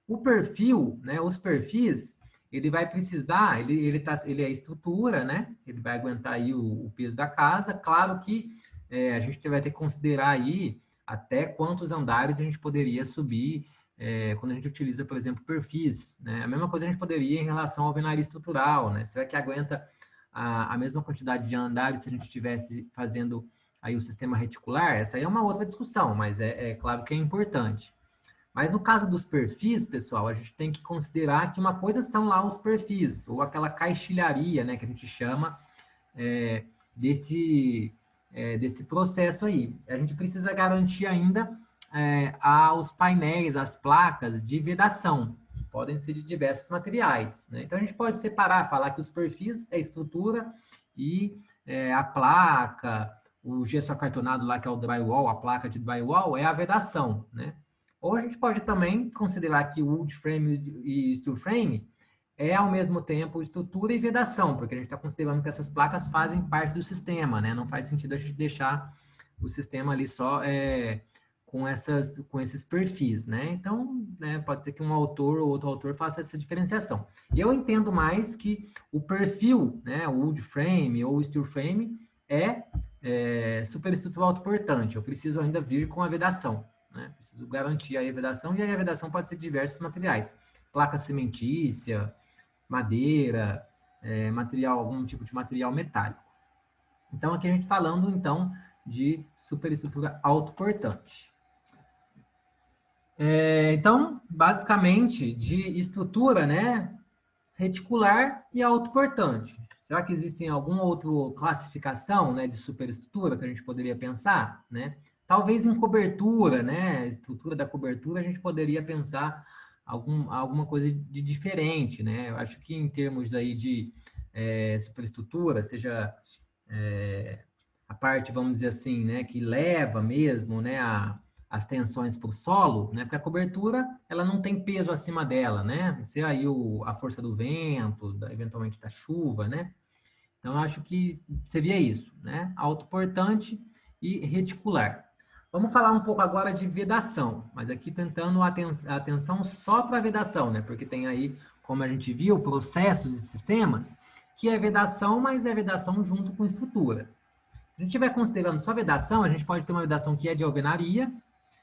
O perfil, né, os perfis, ele vai precisar, ele é estrutura, né? Ele vai aguentar aí o peso da casa. Claro que a gente vai ter que considerar aí até quantos andares a gente poderia subir quando a gente utiliza, por exemplo, perfis, né? A mesma coisa a gente poderia em relação ao alvenaria estrutural, né? Será que aguenta a mesma quantidade de andares se a gente estivesse fazendo aí o sistema reticular? Essa aí é uma outra discussão, mas é claro que é importante. Mas no caso dos perfis, pessoal, a gente tem que considerar que uma coisa são lá os perfis, ou aquela caixilharia, né, que a gente chama desse processo aí. A gente precisa garantir ainda aos painéis, as placas de vedação, que podem ser de diversos materiais, né? Então a gente pode separar, falar que os perfis é a estrutura e a placa, o gesso acartonado lá, que é o drywall, a placa de drywall, é a vedação, né? Ou a gente pode também considerar que o wood frame e steel frame é, ao mesmo tempo, estrutura e vedação, porque a gente está considerando que essas placas fazem parte do sistema, né? Não faz sentido a gente deixar o sistema ali só com esses perfis, né? Então, né, pode ser que um autor ou outro autor faça essa diferenciação. E eu entendo mais que o perfil, né, o wood frame ou steel frame é superestrutural autoportante. Eu preciso ainda vir com a vedação, né? Preciso garantir a vedação, e aí a vedação pode ser de diversos materiais. Placa cimentícia, madeira, material, algum tipo de material metálico. Então, aqui a gente falando, então, de superestrutura autoportante. Então, basicamente, de estrutura, né, reticular e autoportante. Será que existem alguma outra classificação, né, de superestrutura que a gente poderia pensar, né? Talvez em cobertura, né, estrutura da cobertura, a gente poderia pensar alguma coisa de diferente, né? Eu acho que em termos aí de superestrutura, seja a parte, vamos dizer assim, né, que leva mesmo, né, as tensões para o solo, né, porque a cobertura, ela não tem peso acima dela, né? Se aí a força do vento, eventualmente da chuva, né? Então, eu acho que seria isso, né? Autoportante e reticular. Vamos falar um pouco agora de vedação, mas aqui tentando a atenção só para a vedação, né? Porque tem aí, como a gente viu, processos e sistemas, que é vedação, mas é vedação junto com estrutura. Se a gente estiver considerando só vedação, a gente pode ter uma vedação que é de alvenaria,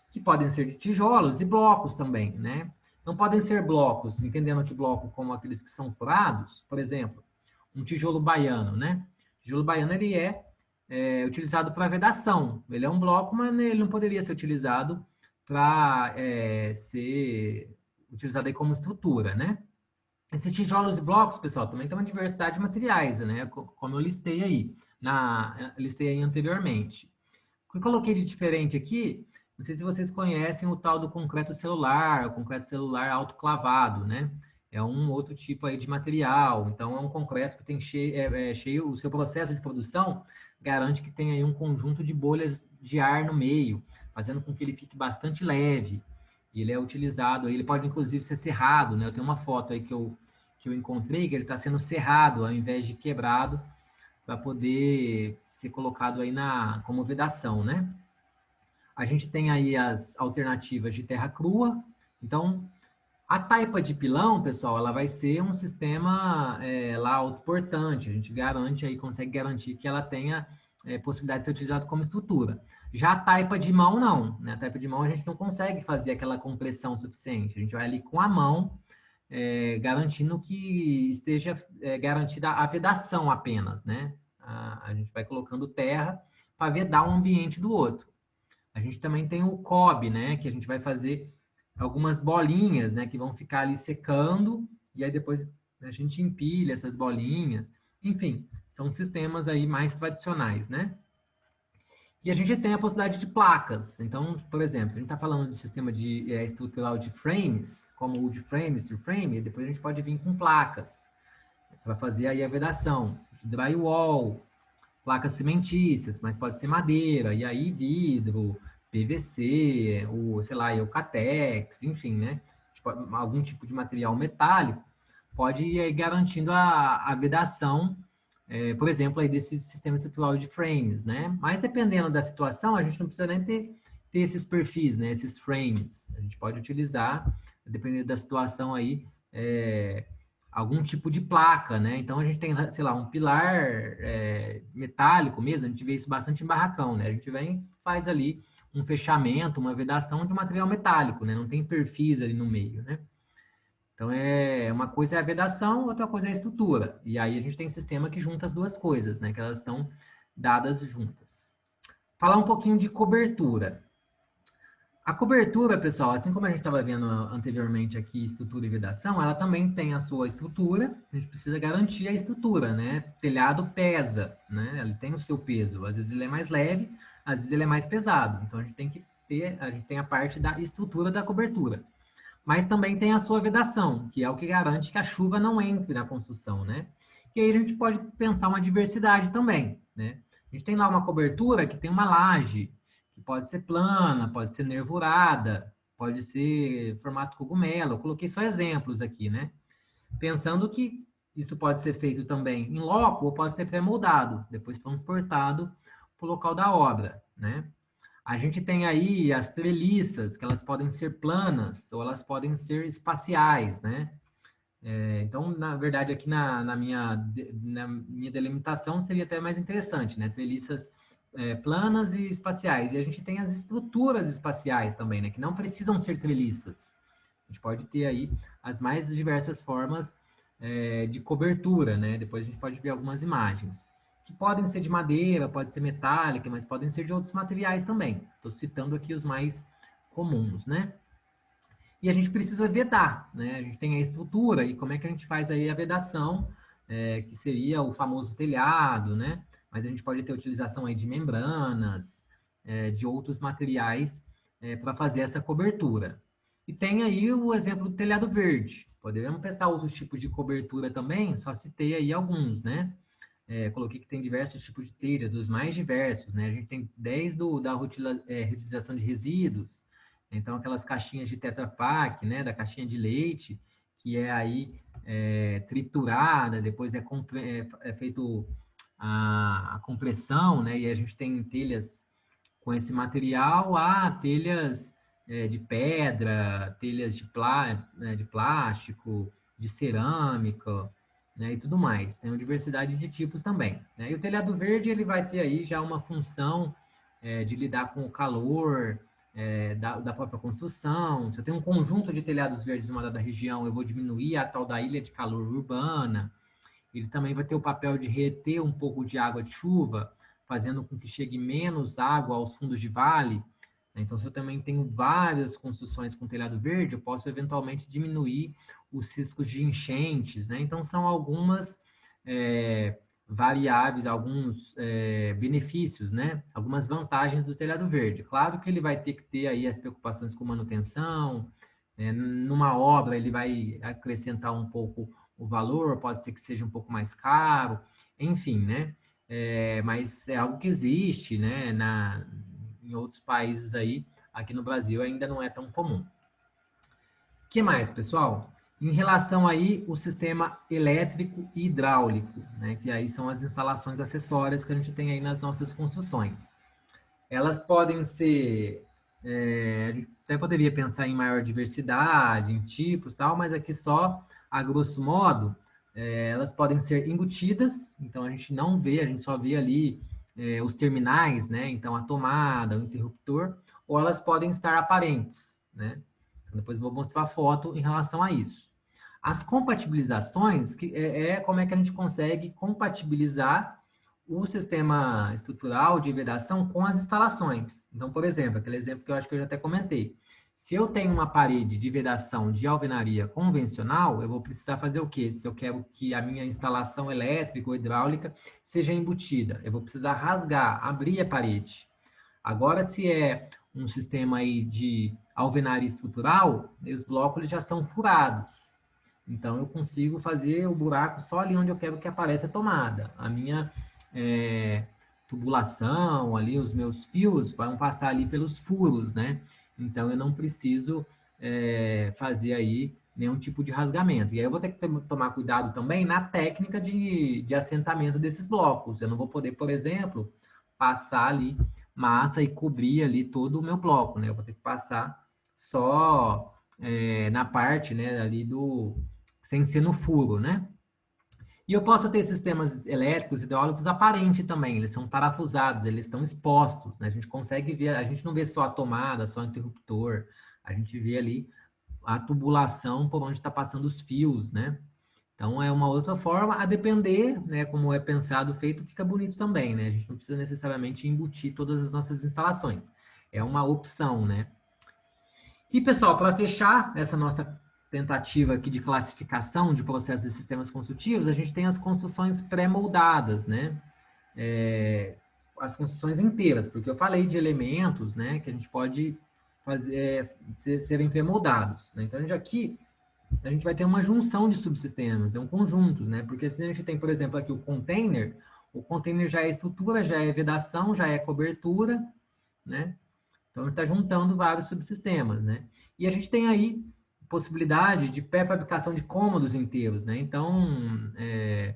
que podem ser de tijolos e blocos também, né? Não podem ser blocos, entendendo aqui bloco como aqueles que são furados, por exemplo, um tijolo baiano, né? O tijolo baiano, ele é utilizado para vedação. Ele é um bloco, mas ele não poderia ser utilizado para ser utilizado aí como estrutura, né? Esses tijolos e blocos, pessoal, também tem uma diversidade de materiais, né? Como eu listei aí, anteriormente. O que eu coloquei de diferente aqui, não sei se vocês conhecem o tal do concreto celular, o concreto celular autoclavado, né? É um outro tipo aí de material. Então, é um concreto que tem cheio, o seu processo de produção garante que tem aí um conjunto de bolhas de ar no meio, fazendo com que ele fique bastante leve. E ele é utilizado, ele pode inclusive ser serrado, né? Eu tenho uma foto aí que eu encontrei, que ele está sendo serrado ao invés de quebrado, para poder ser colocado aí como vedação, né? A gente tem aí as alternativas de terra crua. Então, a taipa de pilão, pessoal, ela vai ser um sistema lá autoportante. A gente consegue garantir que ela tenha possibilidade de ser utilizada como estrutura. Já a taipa de mão, não, né? A taipa de mão a gente não consegue fazer aquela compressão suficiente. A gente vai ali com a mão, garantindo que esteja garantida a vedação apenas, né? A gente vai colocando terra para vedar um ambiente do outro. A gente também tem o cob, né? Que a gente vai fazer algumas bolinhas, né, que vão ficar ali secando, e aí depois a gente empilha essas bolinhas. Enfim, são sistemas aí mais tradicionais, né? E a gente tem a possibilidade de placas. Então, por exemplo, a gente está falando de sistema estrutural de frames, como o de frame, steel frame, e depois a gente pode vir com placas para fazer aí a vedação, drywall, placas cimentícias, mas pode ser madeira, e aí vidro, PVC, sei lá, Eucatex, enfim, né? Algum tipo de material metálico pode ir garantindo a vedação, por exemplo, aí desse sistema estrutural de frames, né? Mas dependendo da situação, a gente não precisa nem ter esses perfis, né? Esses frames. A gente pode utilizar dependendo da situação aí, algum tipo de placa, né? Então, a gente tem, sei lá, um pilar metálico mesmo, a gente vê isso bastante em barracão, né? A gente vem, faz ali um fechamento, uma vedação de material metálico, né? Não tem perfis ali no meio, né? Então, uma coisa é a vedação, outra coisa é a estrutura. E aí a gente tem um sistema que junta as duas coisas, né? Que elas estão dadas juntas. Falar um pouquinho de cobertura. A cobertura, pessoal, assim como a gente estava vendo anteriormente aqui, estrutura e vedação, ela também tem a sua estrutura, a gente precisa garantir a estrutura, né? O telhado pesa, né? Ele tem o seu peso, às vezes ele é mais leve, às vezes ele é mais pesado. Então, a gente tem que ter, a gente tem a parte da estrutura da cobertura. Mas também tem a sua vedação, que é o que garante que a chuva não entre na construção, né? E aí a gente pode pensar uma diversidade também, né? A gente tem lá uma cobertura que tem uma laje, que pode ser plana, pode ser nervurada, pode ser formato cogumelo. Eu coloquei só exemplos aqui, né? Pensando que isso pode ser feito também em loco ou pode ser pré-moldado, depois transportado para o local da obra, né? A gente tem aí as treliças, que elas podem ser planas ou elas podem ser espaciais, né? Então, na verdade, aqui na minha delimitação seria até mais interessante, né? Treliças planas e espaciais. E a gente tem as estruturas espaciais também, né? Que não precisam ser treliças. A gente pode ter aí as mais diversas formas de cobertura, né? Depois a gente pode ver algumas imagens. Que podem ser de madeira, pode ser metálica, mas podem ser de outros materiais também. Estou citando aqui os mais comuns, né? E a gente precisa vedar, né? A gente tem a estrutura e como é que a gente faz aí a vedação, que seria o famoso telhado, né? Mas a gente pode ter utilização aí de membranas, de outros materiais para fazer essa cobertura. E tem aí o exemplo do telhado verde. Podemos pensar outros tipos de cobertura também, só citei aí alguns, né? Coloquei que tem diversos tipos de telha, dos mais diversos, né? A gente tem desde da reutilização de resíduos, então aquelas caixinhas de Tetra Pak, né? Da caixinha de leite, que é aí triturada, depois feito a compressão, né? E a gente tem telhas com esse material, telhas de pedra, telhas de plástico, de cerâmica, né, e tudo mais. Tem uma diversidade de tipos também, né? E o telhado verde, ele vai ter aí já uma função de lidar com o calor da própria construção. Se eu tenho um conjunto de telhados verdes numa dada região, eu vou diminuir a tal da ilha de calor urbana. Ele também vai ter o papel de reter um pouco de água de chuva, fazendo com que chegue menos água aos fundos de vale. Então, se eu também tenho várias construções com telhado verde, eu posso eventualmente diminuir os riscos de enchentes, né? Então, são algumas variáveis, alguns benefícios, né? Algumas vantagens do telhado verde. Claro que ele vai ter que ter aí as preocupações com manutenção, numa obra ele vai acrescentar um pouco o valor, pode ser que seja um pouco mais caro, enfim, né? Mas é algo que existe, né? Em outros países aí, aqui no Brasil ainda não é tão comum. O que mais, pessoal? Em relação aí o sistema elétrico e hidráulico, né? Que aí são as instalações acessórias que a gente tem aí nas nossas construções. Elas podem ser, a gente até poderia pensar em maior diversidade, em tipos tal, mas aqui só, a grosso modo, elas podem ser embutidas, então a gente não vê, a gente só vê ali os terminais, né? Então a tomada, o interruptor, ou elas podem estar aparentes, né? Então, depois eu vou mostrar a foto em relação a isso. As compatibilizações, que como é que a gente consegue compatibilizar o sistema estrutural de vedação com as instalações. Então, por exemplo, aquele exemplo que eu acho que eu já até comentei. Se eu tenho uma parede de vedação de alvenaria convencional, eu vou precisar fazer o quê? Se eu quero que a minha instalação elétrica ou hidráulica seja embutida, eu vou precisar rasgar, abrir a parede. Agora, se é um sistema aí de alvenaria estrutural, os blocos eles já são furados. Então, eu consigo fazer o buraco só ali onde eu quero que apareça a tomada. A minha tubulação, ali os meus fios vão passar ali pelos furos, né? Então, eu não preciso fazer aí nenhum tipo de rasgamento. E aí eu vou ter que tomar cuidado também na técnica de assentamento desses blocos. Eu não vou poder, por exemplo, passar ali massa e cobrir ali todo o meu bloco, né? Eu vou ter que passar só na parte, né, ali sem ser no furo, né? E eu posso ter sistemas elétricos, hidráulicos aparentes também, eles são parafusados, eles estão expostos, né? A gente consegue ver, a gente não vê só a tomada, só o interruptor, a gente vê ali a tubulação por onde está passando os fios, né? Então, é uma outra forma, a depender, né, como é pensado, feito, fica bonito também, né? A gente não precisa necessariamente embutir todas as nossas instalações. É uma opção, né? E, pessoal, para fechar essa nossa tentativa aqui de classificação de processos de sistemas construtivos, a gente tem as construções pré-moldadas, né? As construções inteiras, porque eu falei de elementos, né, que a gente pode fazer, serem pré-moldados, né? Então, a gente vai ter uma junção de subsistemas, é um conjunto, né? Porque se a gente tem, por exemplo, aqui o container já é estrutura, já é vedação, já é cobertura, né? Então, a gente está juntando vários subsistemas, né? E a gente tem aí possibilidade de pré-fabricação de cômodos inteiros, né? Então, é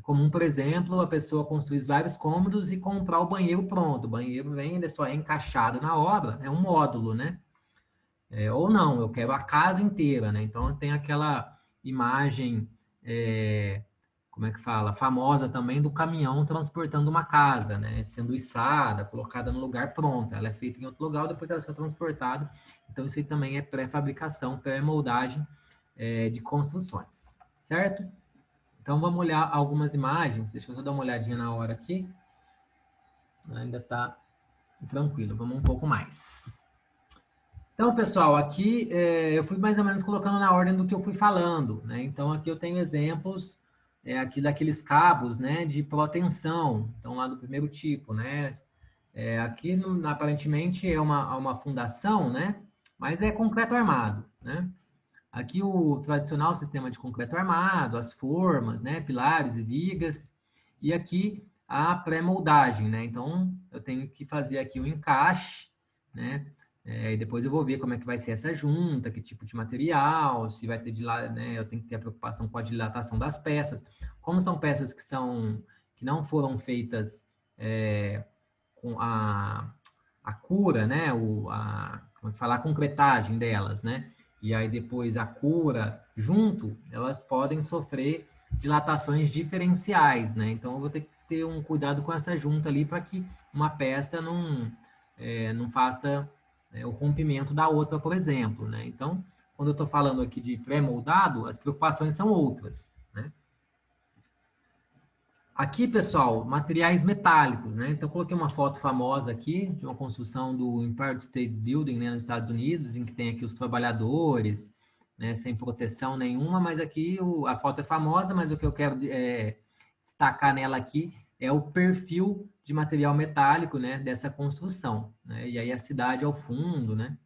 comum, por exemplo, a pessoa construir vários cômodos e comprar o banheiro pronto. O banheiro vem, ele só é encaixado na obra, é um módulo, né? Ou não, eu quero a casa inteira, né? Então, tem aquela imagem, como é que fala? Famosa também do caminhão transportando uma casa, né? Sendo içada, colocada no lugar pronto. Ela é feita em outro lugar, depois ela é só transportada. Então, isso aí também é pré-fabricação, pré-moldagem de construções, certo? Então, vamos olhar algumas imagens. Deixa eu só dar uma olhadinha na hora aqui. Ainda está tranquilo, vamos um pouco mais. Então, pessoal, aqui eu fui mais ou menos colocando na ordem do que eu fui falando, né? Então, aqui eu tenho exemplos aqui daqueles cabos, né, de protensão, então lá do primeiro tipo, né? Aqui, aparentemente, é uma fundação, né? Mas é concreto armado, né? Aqui o tradicional sistema de concreto armado, as formas, né, pilares e vigas, e aqui a pré-moldagem, né? Então, eu tenho que fazer aqui o encaixe, né? E depois eu vou ver como é que vai ser essa junta, que tipo de material, se vai ter né? Eu tenho que ter a preocupação com a dilatação das peças. Como são peças que não foram feitas com a cura, né? Como é que fala? A concretagem delas, né? E aí depois a cura junto, elas podem sofrer dilatações diferenciais, né? Então eu vou ter que ter um cuidado com essa junta ali para que uma peça não faça o rompimento da outra, por exemplo, né? Então, quando eu estou falando aqui de pré-moldado, as preocupações são outras, né? Aqui, pessoal, materiais metálicos, né? Então, eu coloquei uma foto famosa aqui de uma construção do Empire State Building, né, nos Estados Unidos, em que tem aqui os trabalhadores, né, sem proteção nenhuma, mas aqui a foto é famosa, mas o que eu quero destacar nela aqui é o perfil de material metálico, né, dessa construção, né? E aí a cidade ao fundo, né?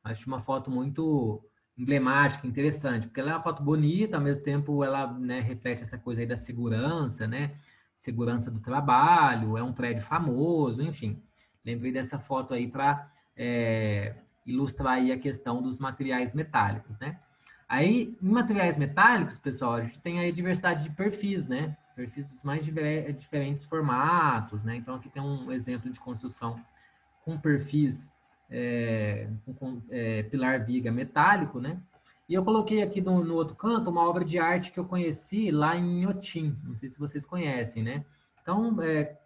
Acho uma foto muito emblemática, interessante, porque ela é uma foto bonita, ao mesmo tempo ela, né, reflete essa coisa aí da segurança, né? Segurança do trabalho, é um prédio famoso, enfim. Lembrei dessa foto aí para ilustrar aí a questão dos materiais metálicos, né? Aí, em materiais metálicos, pessoal, a gente tem aí a diversidade de perfis, né? Perfis dos mais diferentes formatos, né? Então, aqui tem um exemplo de construção com perfis pilar viga metálico, né? E eu coloquei aqui no outro canto uma obra de arte que eu conheci lá em Inhotim, não sei se vocês conhecem, né? Então,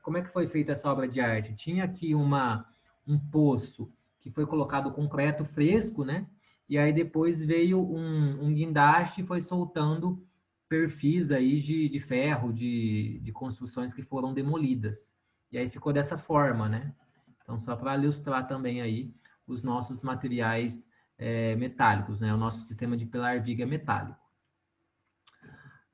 como é que foi feita essa obra de arte? Tinha aqui um poço que foi colocado concreto fresco, né? E aí depois veio um guindaste e foi soltando perfis aí de ferro, de construções que foram demolidas. E aí ficou dessa forma, né? Então, só para ilustrar também aí os nossos materiais metálicos, né? O nosso sistema de pilar viga metálico.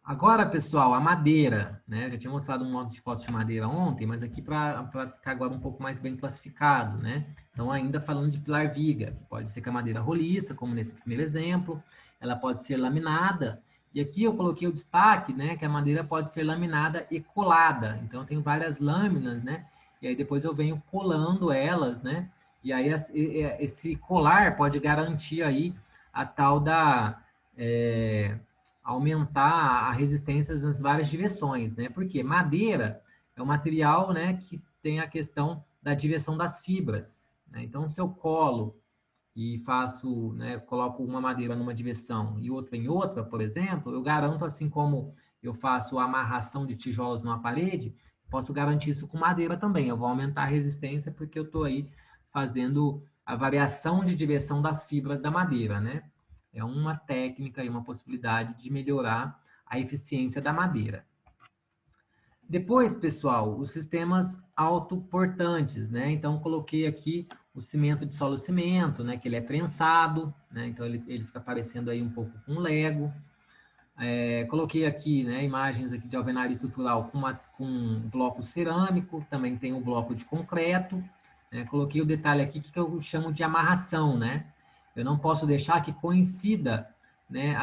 Agora, pessoal, a madeira, né? Eu já tinha mostrado um monte de fotos de madeira ontem, mas aqui para ficar agora um pouco mais bem classificado, né? Então, ainda falando de pilar viga, que pode ser com a madeira roliça, como nesse primeiro exemplo, ela pode ser laminada, e aqui eu coloquei o destaque, né? Que a madeira pode ser laminada e colada. Então, eu tenho várias lâminas, né? E aí depois eu venho colando elas, né? E aí esse colar pode garantir aí a tal da aumentar a resistência nas várias direções, né? Porque madeira é um material, né, que tem a questão da direção das fibras, né? Então, se eu colo e faço, né, coloco uma madeira numa direção e outra em outra, por exemplo, eu garanto, assim como eu faço a amarração de tijolos numa parede, posso garantir isso com madeira também. Eu vou aumentar a resistência porque eu estou aí fazendo a variação de direção das fibras da madeira, né? É uma técnica e uma possibilidade de melhorar a eficiência da madeira. Depois, pessoal, os sistemas autoportantes, né? Então, coloquei aqui o cimento de solo cimento, né? Que ele é prensado, né? Então, ele fica parecendo aí um pouco com Lego. Coloquei aqui, né? Imagens aqui de alvenaria estrutural com um bloco cerâmico, também tem um bloco de concreto, né? Coloquei o detalhe aqui que eu chamo de amarração, né? Eu não posso deixar que coincida, né?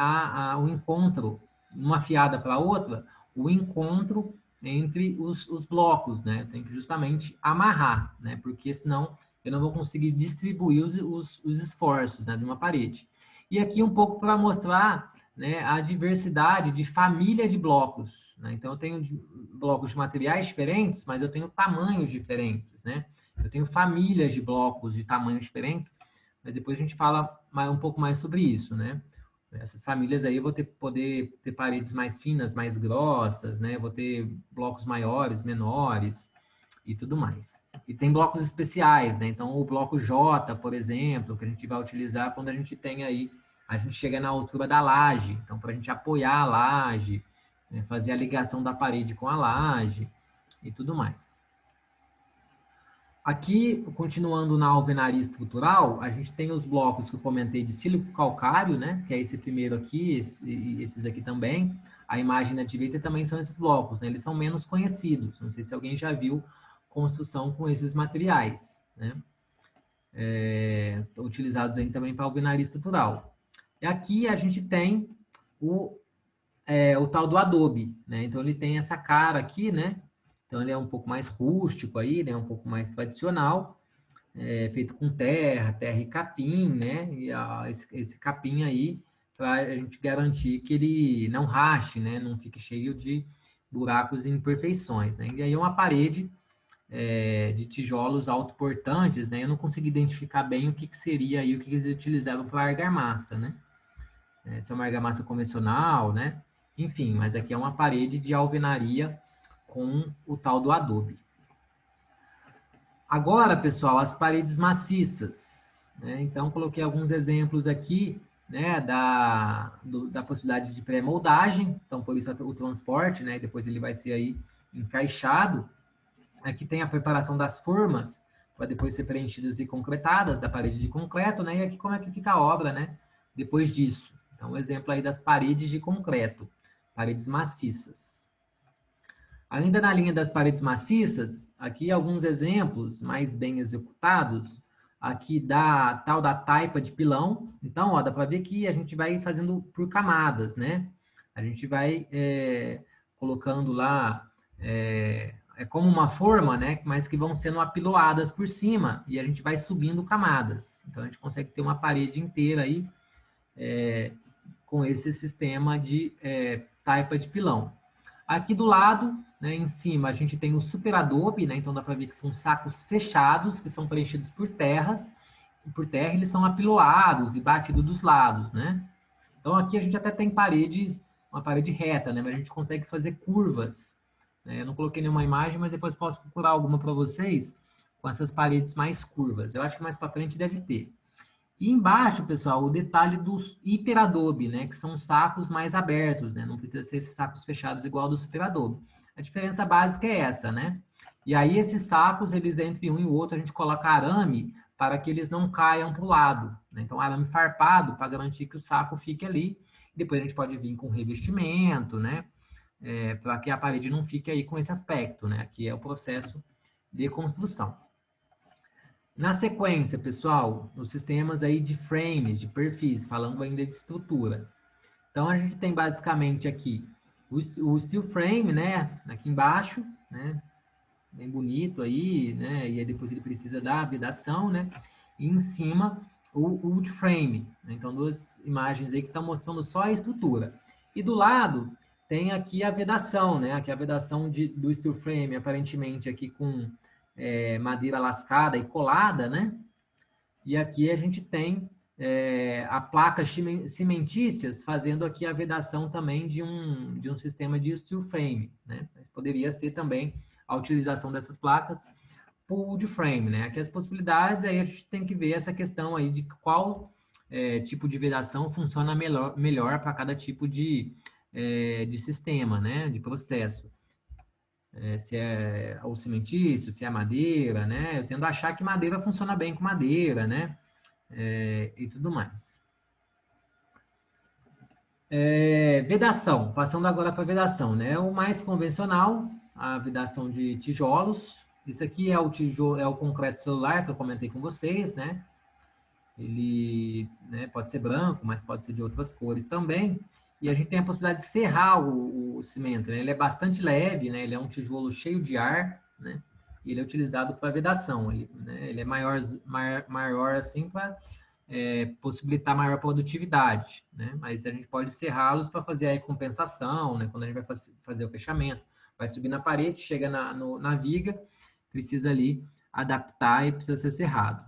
O encontro, uma fiada para outra, o encontro entre os blocos, né? Tem que justamente amarrar, né? Porque senão eu não vou conseguir distribuir os esforços, né, de uma parede. E aqui um pouco para mostrar, né, a diversidade de família de blocos, né? Então eu tenho blocos de materiais diferentes, mas eu tenho tamanhos diferentes, né? Eu tenho famílias de blocos de tamanhos diferentes, mas depois a gente fala um pouco mais sobre isso, né? Essas famílias aí eu vou poder ter paredes mais finas, mais grossas, né? Vou ter blocos maiores, menores e tudo mais. E tem blocos especiais, né? Então o bloco J, por exemplo, que a gente vai utilizar quando a gente tem aí, a gente chega na altura da laje. Então, para a gente apoiar a laje, né? Fazer a ligação da parede com a laje e tudo mais. Aqui, continuando na alvenaria estrutural, a gente tem os blocos que eu comentei de sílico calcário, né? Que é esse primeiro aqui, esses aqui também. A imagem na direita também são esses blocos, né? Eles são menos conhecidos. Não sei se alguém já viu construção com esses materiais, né? Utilizados aí também para alvenaria estrutural. E aqui a gente tem o tal do adobe, né? Então ele tem essa cara aqui, né? Então ele é um pouco mais rústico aí, né? Um pouco mais tradicional, feito com terra e capim, né? E esse capim aí, para a gente garantir que ele não rache, né? Não fique cheio de buracos e imperfeições, né? E aí é uma parede de tijolos autoportantes, né? Eu não consegui identificar bem o que seria aí, o que eles utilizavam para argamassa, né? Se é uma argamassa convencional, né? Enfim, mas aqui é uma parede de alvenaria com o tal do adobe. Agora, pessoal, as paredes maciças, né? Então, coloquei alguns exemplos aqui, né? Da possibilidade de pré-moldagem, então, por isso o transporte, né? Depois ele vai ser aí encaixado. Aqui tem a preparação das formas, para depois ser preenchidas e concretadas, da parede de concreto, né? E aqui como é que fica a obra, né? Depois disso. Então, um exemplo aí das paredes de concreto, paredes maciças. Ainda na linha das paredes maciças, aqui alguns exemplos mais bem executados, aqui da tal da taipa de pilão. Então, ó, dá para ver que a gente vai fazendo por camadas, né? A gente vai colocando lá, é como uma forma, né? Mas que vão sendo apiloadas por cima e a gente vai subindo camadas. Então, a gente consegue ter uma parede inteira aí com esse sistema de taipa de pilão. Aqui do lado, né, em cima, a gente tem o super adobe, né? Então dá para ver que são sacos fechados, que são preenchidos por terra, eles são apiloados e batidos dos lados, né? Então aqui a gente até tem uma parede reta, né? Mas a gente consegue fazer curvas, né? Eu não coloquei nenhuma imagem, mas depois posso procurar alguma para vocês com essas paredes mais curvas. Eu acho que mais para frente deve ter. E embaixo, pessoal, o detalhe dos hiperadobe, né? Que são sacos mais abertos, né? Não precisa ser esses sacos fechados igual do superadobe. A diferença básica é essa, né? E aí esses sacos, eles entre um e o outro, a gente coloca arame para que eles não caiam para o lado, né? Então, arame farpado para garantir que o saco fique ali. Depois a gente pode vir com revestimento, né? Para que a parede não fique aí com esse aspecto, né? Que é o processo de construção. Na sequência, pessoal, os sistemas aí de frames, de perfis, falando ainda de estruturas. Então, a gente tem basicamente aqui o steel frame, né? Aqui embaixo, né? Bem bonito aí, né? E aí depois ele precisa da vedação, né? E em cima, o wood frame. Né? Então, duas imagens aí que estão mostrando só a estrutura. E do lado, tem aqui a vedação, né? Aqui a vedação do steel frame, aparentemente aqui com madeira lascada e colada, né? E aqui a gente tem a placa cimentícias fazendo aqui a vedação também de um sistema de steel frame, né? Mas poderia ser também a utilização dessas placas pulled frame, né? Aqui as possibilidades, aí a gente tem que ver essa questão aí de qual tipo de vedação funciona melhor para cada tipo de sistema, né? De processo. Se é o cimentício, se é madeira, né? Eu tendo a achar que madeira funciona bem com madeira, né? E tudo mais. Vedação, passando agora para vedação, né? O mais convencional, a vedação de tijolos. Isso aqui é o tijolo, é o concreto celular que eu comentei com vocês, né? Ele, né, pode ser branco, mas pode ser de outras cores também. E a gente tem a possibilidade de serrar o cimento, né? Ele é bastante leve, né? Ele é um tijolo cheio de ar, né? E ele é utilizado para vedação. Ele é maior assim para possibilitar maior produtividade, né? Mas a gente pode serrá-los para fazer a compensação, né? Quando a gente vai fazer o fechamento, vai subir na parede, chega na viga, precisa ali adaptar e precisa ser serrado.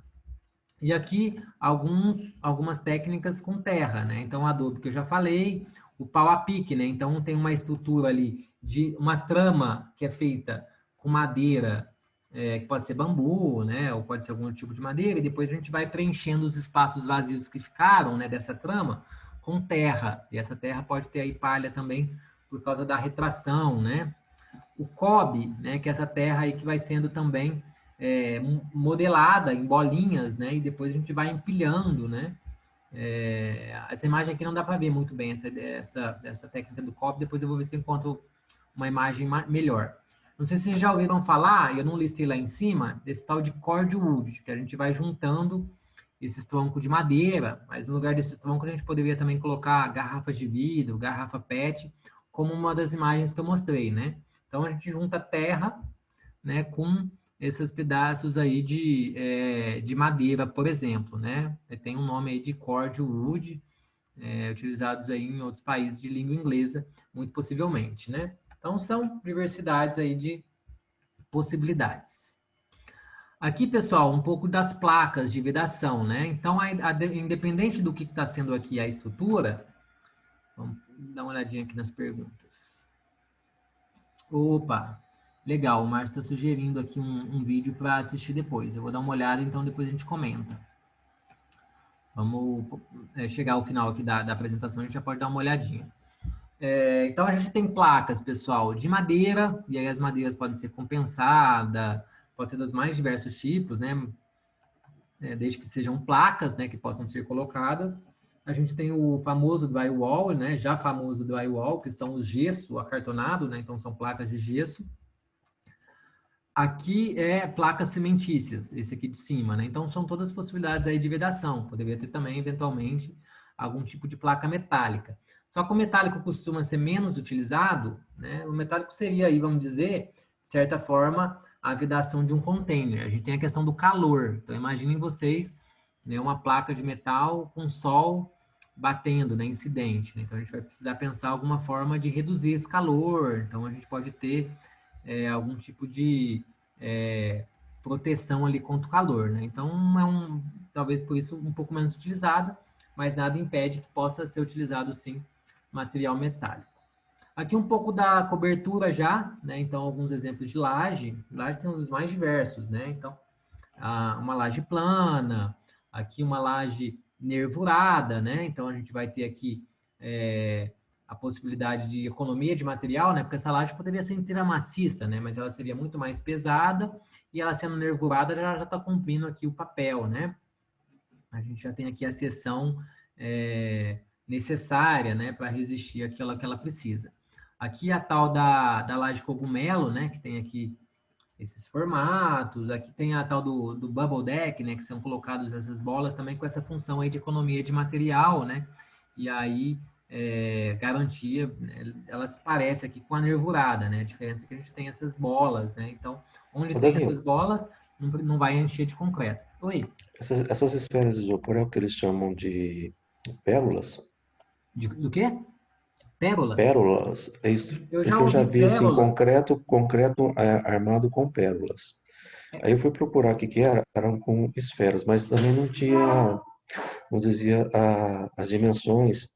E aqui algumas técnicas com terra, né? Então, o adubo que eu já falei, o pau a pique, né? Então, tem uma estrutura ali de uma trama que é feita com madeira, que pode ser bambu, né? Ou pode ser algum tipo de madeira, e depois a gente vai preenchendo os espaços vazios que ficaram, né? Dessa trama com terra. E essa terra pode ter aí palha também por causa da retração, né? O cobre, né? Que é essa terra aí que vai sendo também modelada em bolinhas, né? E depois a gente vai empilhando, né? Essa imagem aqui não dá para ver muito bem essa técnica do cobre. Depois eu vou ver se eu encontro uma imagem melhor. Não sei se vocês já ouviram falar, eu não listei lá em cima, desse tal de cordwood, que a gente vai juntando esses troncos de madeira, mas no lugar desses troncos a gente poderia também colocar garrafas de vidro, garrafa PET, como uma das imagens que eu mostrei, né? Então a gente junta terra, né, com esses pedaços aí de madeira, por exemplo, né? Tem um nome aí de cordwood, utilizados aí em outros países de língua inglesa, muito possivelmente, né? Então, são diversidades aí de possibilidades. Aqui, pessoal, um pouco das placas de vedação, né? Então, independente do que está sendo aqui a estrutura, vamos dar uma olhadinha aqui nas perguntas. Opa, legal, o Márcio está sugerindo aqui um vídeo para assistir depois. Eu vou dar uma olhada, então depois a gente comenta. Vamos chegar ao final aqui da apresentação, a gente já pode dar uma olhadinha. Então, a gente tem placas, pessoal, de madeira, e aí as madeiras podem ser compensadas, pode ser dos mais diversos tipos, né? Desde que sejam placas, né, que possam ser colocadas. A gente tem o famoso drywall, né, já famoso drywall, que são os gesso acartonado, né, então são placas de gesso. Aqui é placas cimentícias, esse aqui de cima, né? Então, são todas possibilidades aí de vedação. Poderia ter também, eventualmente, algum tipo de placa metálica. Só que o metálico costuma ser menos utilizado, né? O metálico seria aí, vamos dizer, de certa forma, a vedação de um container. A gente tem a questão do calor. Então, imaginem vocês, né, uma placa de metal com sol batendo, né, incidente, né? Então, a gente vai precisar pensar alguma forma de reduzir esse calor. Então, a gente pode ter algum tipo de proteção ali contra o calor, né? Então, talvez por isso um pouco menos utilizado, mas nada impede que possa ser utilizado, sim, material metálico. Aqui um pouco da cobertura já, né? Então, alguns exemplos de laje. Laje tem os mais diversos, né? Então, uma laje plana, aqui uma laje nervurada, né? Então, a gente vai ter aqui a possibilidade de economia de material, né? Porque essa laje poderia ser inteira maciça, né? Mas ela seria muito mais pesada e ela sendo nervurada, ela já está cumprindo aqui o papel, né? A gente já tem aqui a seção necessária, né, para resistir àquilo que ela precisa. Aqui a tal da laje cogumelo, né, que tem aqui esses formatos. Aqui tem a tal do bubble deck, né, que são colocadas essas bolas também com essa função aí de economia de material, né, e aí garantia, né, elas parecem aqui com a nervurada, né, a diferença é que a gente tem essas bolas, né, então onde tem essas bolas não vai encher de concreto. Oi? Essas esferas de isopor é o que eles chamam de pérolas? Do quê? Pérolas? Pérolas, é isso. Eu Porque eu já vi assim, pérola. concreto armado com pérolas. Aí eu fui procurar o que que era, eram com esferas, mas também não tinha, não dizia as dimensões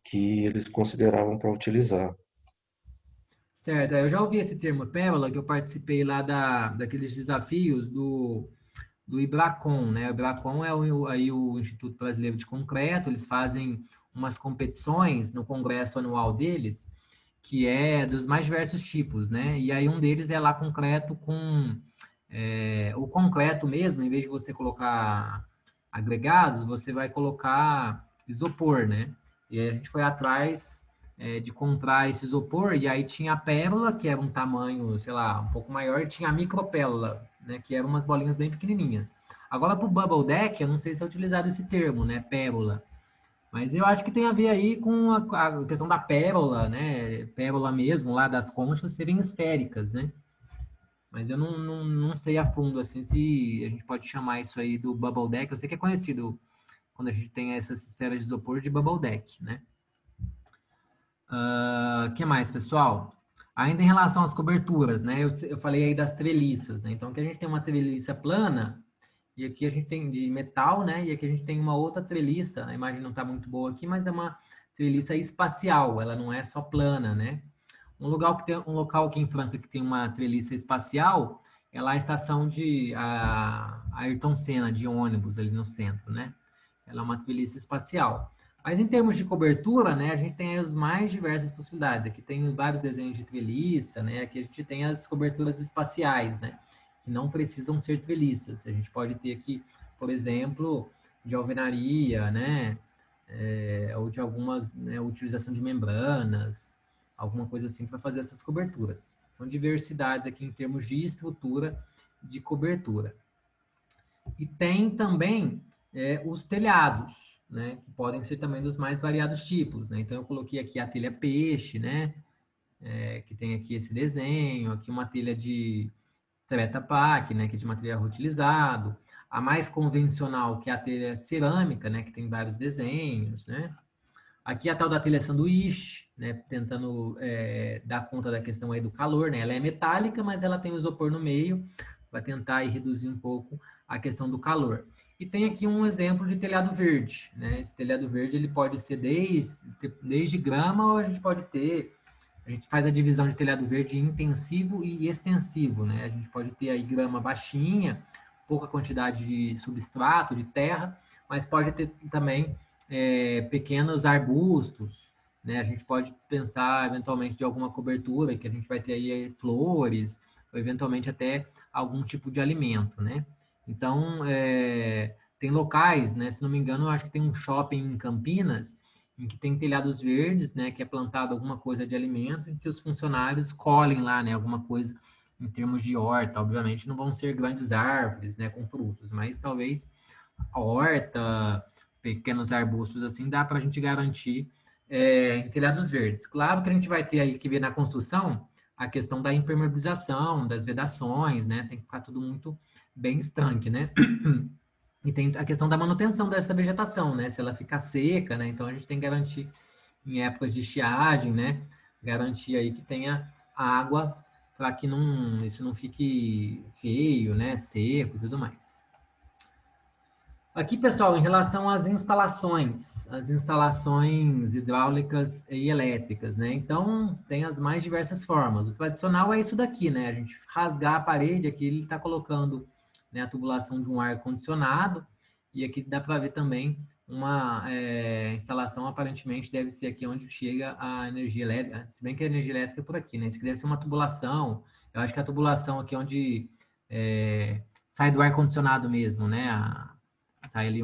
que eles consideravam para utilizar. Certo, eu já ouvi esse termo pérola, que eu participei lá daqueles desafios do Ibracon, né? O Ibracon é aí o Instituto Brasileiro de Concreto, eles fazem umas competições no congresso anual deles, que é dos mais diversos tipos, né? E aí um deles é lá concreto com o concreto mesmo, em vez de você colocar agregados, você vai colocar isopor, né? E aí a gente foi atrás de comprar esse isopor, e aí tinha a pérola, que era um tamanho, sei lá, um pouco maior, e tinha a micropérola, né? Que eram umas bolinhas bem pequenininhas. Agora, para o Bubble Deck, eu não sei se é utilizado esse termo, né? Pérola. Mas eu acho que tem a ver aí com a questão da pérola, né? Pérola mesmo, lá das conchas, serem esféricas, né? Mas eu não sei a fundo, assim, se a gente pode chamar isso aí do Bubble Deck. Eu sei que é conhecido quando a gente tem essas esferas de isopor de Bubble Deck, né? O que mais, pessoal? Ainda em relação às coberturas, né? Eu falei aí das treliças, né? Então, aqui a gente tem uma treliça plana, e aqui a gente tem de metal, né? E aqui a gente tem uma outra treliça. A imagem não está muito boa aqui, mas é uma treliça espacial. Ela não é só plana, né? Um local aqui em Franca que tem uma treliça espacial é lá a estação de Ayrton Senna, de ônibus, ali no centro, né? Ela é uma treliça espacial. Mas em termos de cobertura, né, a gente tem as mais diversas possibilidades. Aqui tem vários desenhos de treliça, né? Aqui a gente tem as coberturas espaciais, né? Que não precisam ser treliças. A gente pode ter aqui, por exemplo, de alvenaria, né? Ou de algumas, né, utilização de membranas, alguma coisa assim para fazer essas coberturas. São diversidades aqui em termos de estrutura de cobertura. E tem também os telhados, né, que podem ser também dos mais variados tipos, né? Então eu coloquei aqui a telha peixe, né, que tem aqui esse desenho, aqui uma telha de Treta Pak, né, que é de material reutilizado, a mais convencional, que é a telha cerâmica, né, que tem vários desenhos, né? Aqui a tal da telha sanduíche, né, tentando dar conta da questão aí do calor, né? Ela é metálica, mas ela tem o isopor no meio, para tentar aí reduzir um pouco a questão do calor. E tem aqui um exemplo de telhado verde, né? Esse telhado verde ele pode ser desde grama, ou a gente pode ter, a gente faz a divisão de telhado verde intensivo e extensivo, né? A gente pode ter aí grama baixinha, pouca quantidade de substrato, de terra, mas pode ter também pequenos arbustos, né? A gente pode pensar eventualmente de alguma cobertura que a gente vai ter aí flores, ou eventualmente até algum tipo de alimento, né? Então, tem locais, né? Se não me engano, eu acho que tem um shopping em Campinas em que tem telhados verdes, né? Que é plantado alguma coisa de alimento, em que os funcionários colhem lá, né? Alguma coisa em termos de horta. Obviamente, não vão ser grandes árvores, né? Com frutos, mas talvez a horta, pequenos arbustos assim, dá para a gente garantir em telhados verdes. Claro que a gente vai ter aí que ver na construção a questão da impermeabilização, das vedações, né? Tem que ficar tudo muito bem estanque, né? E tem a questão da manutenção dessa vegetação, né? Se ela ficar seca, né? Então a gente tem que garantir em épocas de estiagem, né? Garantir aí que tenha água para que isso não fique feio, né? Seco e tudo mais. Aqui, pessoal, em relação às instalações, as instalações hidráulicas e elétricas, né? Então, tem as mais diversas formas. O tradicional é isso daqui, né? A gente rasgar a parede, aqui ele está colocando, né, a tubulação de um ar-condicionado, e aqui dá para ver também uma instalação, aparentemente, deve ser aqui onde chega a energia elétrica, se bem que a energia elétrica é por aqui, né? Isso aqui deve ser uma tubulação, eu acho que a tubulação aqui é onde sai do ar-condicionado mesmo, né? Sai ali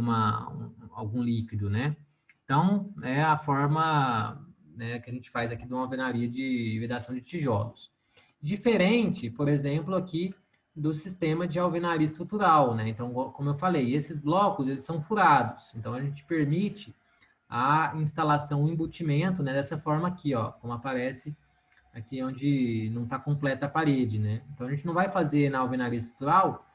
algum líquido, né? Então, é a forma, né, que a gente faz aqui de uma alvenaria de vedação de tijolos. Diferente, por exemplo, aqui do sistema de alvenaria estrutural, né? Então, como eu falei, esses blocos, eles são furados. Então, a gente permite a instalação, o embutimento, né, dessa forma aqui, ó, como aparece aqui onde não está completa a parede, né? Então, a gente não vai fazer na alvenaria estrutural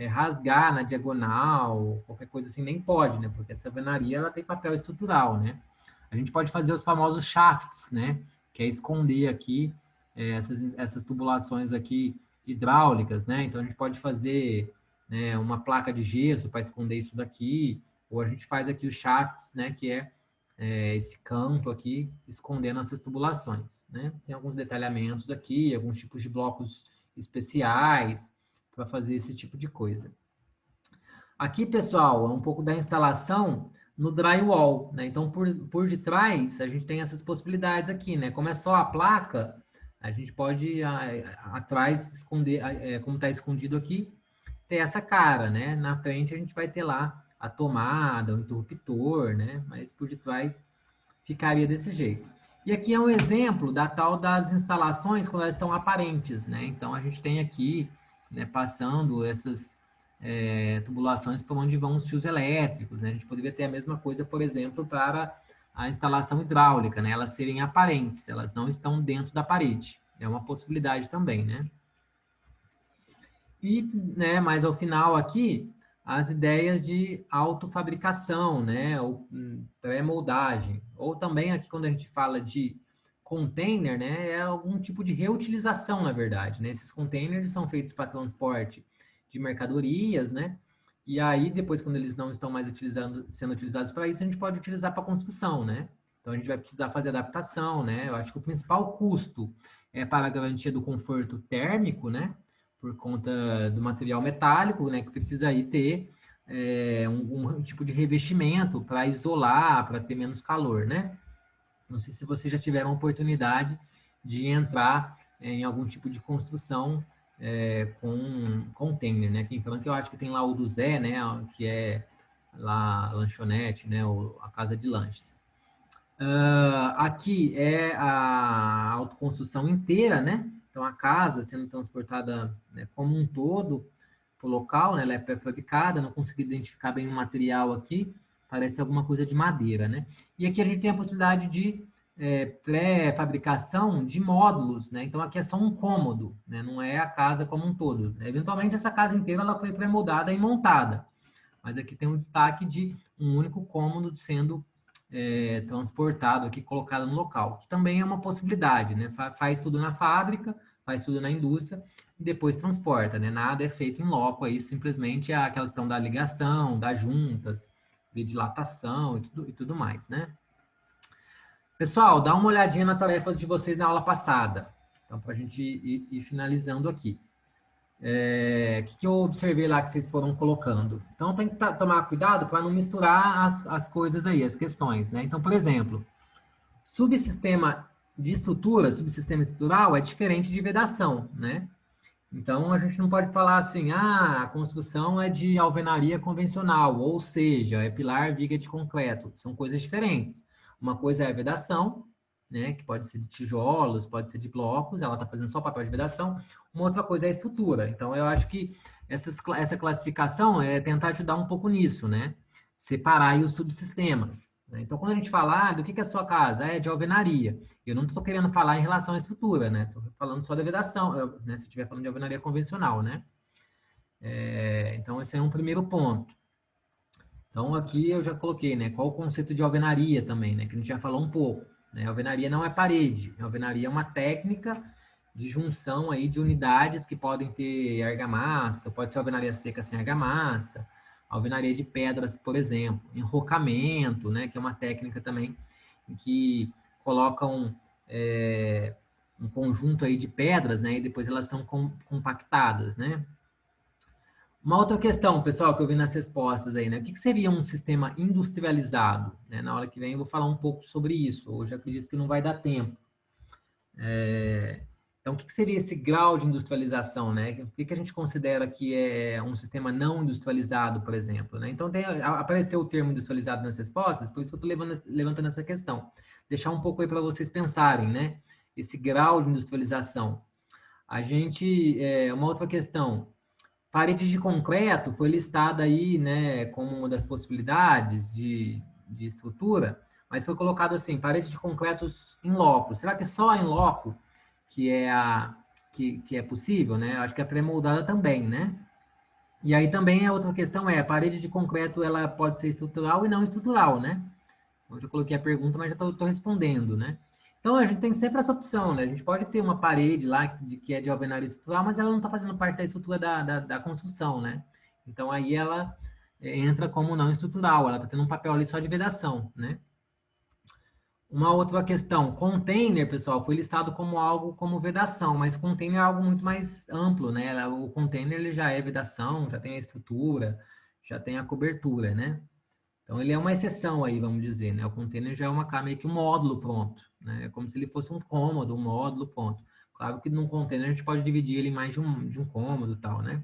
rasgar na diagonal, qualquer coisa assim, nem pode, né? Porque essa alvenaria, ela tem papel estrutural, né? A gente pode fazer os famosos shafts, né? Que é esconder aqui essas tubulações aqui hidráulicas, né? Então, a gente pode fazer, né, uma placa de gesso para esconder isso daqui, ou a gente faz aqui os shafts, né, que é esse canto aqui, escondendo essas tubulações, né? Tem alguns detalhamentos aqui, alguns tipos de blocos especiais para fazer esse tipo de coisa. Aqui, pessoal, é um pouco da instalação no drywall, né? Então, por detrás, a gente tem essas possibilidades aqui, né? Como é só a placa, a gente pode, atrás, esconder, como está escondido aqui, ter essa cara, né? Na frente, a gente vai ter lá a tomada, o interruptor, né? Mas por detrás, ficaria desse jeito. E aqui é um exemplo da tal das instalações quando elas estão aparentes, né? Então, a gente tem aqui, né, passando essas tubulações por onde vão os fios elétricos, né? A gente poderia ter a mesma coisa, por exemplo, para a instalação hidráulica, né? Elas serem aparentes, elas não estão dentro da parede. É uma possibilidade também, né? E, né, mais ao final aqui, as ideias de autofabricação, né, ou pré-moldagem. Ou também aqui quando a gente fala de container, né, é algum tipo de reutilização, na verdade, né? Esses containers são feitos para transporte de mercadorias, né? E aí, depois, quando eles não estão mais sendo utilizados para isso, a gente pode utilizar para construção, né? Então, a gente vai precisar fazer adaptação, né? Eu acho que o principal custo é para a garantia do conforto térmico, né? Por conta do material metálico, né? Que precisa aí ter um tipo de revestimento para isolar, para ter menos calor, né? Não sei se vocês já tiveram a oportunidade de entrar em algum tipo de construção com container, né? Aqui em Franca eu acho que tem lá o do Zé, né? Que é lá a lanchonete, né? A casa de lanches. Aqui é a autoconstrução inteira, né? Então a casa sendo transportada, né, como um todo para o local, né? Ela é pré-fabricada, não consegui identificar bem o material aqui, parece alguma coisa de madeira, né? E aqui a gente tem a possibilidade de pré-fabricação de módulos, né? Então aqui é só um cômodo, né? Não é a casa como um todo. Eventualmente essa casa inteira ela foi pré-moldada e montada, mas aqui tem um destaque de um único cômodo sendo transportado aqui, colocado no local, que também é uma possibilidade, né? Faz tudo na fábrica, faz tudo na indústria e depois transporta, né? Nada é feito em loco aí, simplesmente é aquela questão da ligação, das juntas, de dilatação e tudo mais, né? Pessoal, dá uma olhadinha na tarefa de vocês na aula passada. Então, para a gente ir finalizando aqui. O que eu observei lá que vocês foram colocando? Então, tem que tomar cuidado para não misturar as coisas aí, as questões, né? Então, por exemplo, subsistema subsistema estrutural é diferente de vedação, né? Então, a gente não pode falar assim, a construção é de alvenaria convencional, ou seja, é pilar, viga de concreto. São coisas diferentes. Uma coisa é a vedação, né, que pode ser de tijolos, pode ser de blocos, ela está fazendo só papel de vedação. Uma outra coisa é a estrutura. Então, eu acho que essa classificação é tentar ajudar um pouco nisso, né? Separar aí os subsistemas, né? Então, quando a gente fala, do que é a sua casa? É de alvenaria. Eu não estou querendo falar em relação à estrutura, né? Estou falando só da vedação, né? Se eu estiver falando de alvenaria convencional, né? Então, esse é um primeiro ponto. Então, aqui eu já coloquei, né? Qual o conceito de alvenaria também, né? Que a gente já falou um pouco, né? Alvenaria não é parede. Alvenaria é uma técnica de junção aí de unidades que podem ter argamassa, pode ser alvenaria seca sem argamassa, alvenaria de pedras, por exemplo. Enrocamento, né? Que é uma técnica também em que colocam um conjunto aí de pedras, né? E depois elas são compactadas, né? Uma outra questão, pessoal, que eu vi nas respostas aí, né? O que seria um sistema industrializado? Né? Na hora que vem eu vou falar um pouco sobre isso. Hoje acredito que não vai dar tempo. Então, o que seria esse grau de industrialização, né? O que a gente considera que é um sistema não industrializado, por exemplo, né? Então, apareceu o termo industrializado nas respostas, por isso que eu estou levantando essa questão. Deixar um pouco aí para vocês pensarem, né? Esse grau de industrialização. Uma outra questão, parede de concreto foi listada aí, né, como uma das possibilidades de estrutura, mas foi colocado assim, parede de concretos em loco. Será que só em loco que é possível, né? Acho que a pré-moldada também, né? E aí também a outra questão a parede de concreto, ela pode ser estrutural e não estrutural, né? Hoje eu coloquei a pergunta, mas já estou respondendo, né? Então, a gente tem sempre essa opção, né? A gente pode ter uma parede lá que é de alvenaria estrutural, mas ela não está fazendo parte da estrutura da construção, né? Então, aí ela entra como não estrutural, ela está tendo um papel ali só de vedação, né? Uma outra questão, container, pessoal, foi listado como algo como vedação, mas container é algo muito mais amplo, né? O container ele já é vedação, já tem a estrutura, já tem a cobertura, né? Então ele é uma exceção aí, vamos dizer, né? O container já é meio que um módulo pronto, né? É como se ele fosse um cômodo, um módulo pronto. Claro que num container a gente pode dividir ele em mais de um cômodo e tal, né?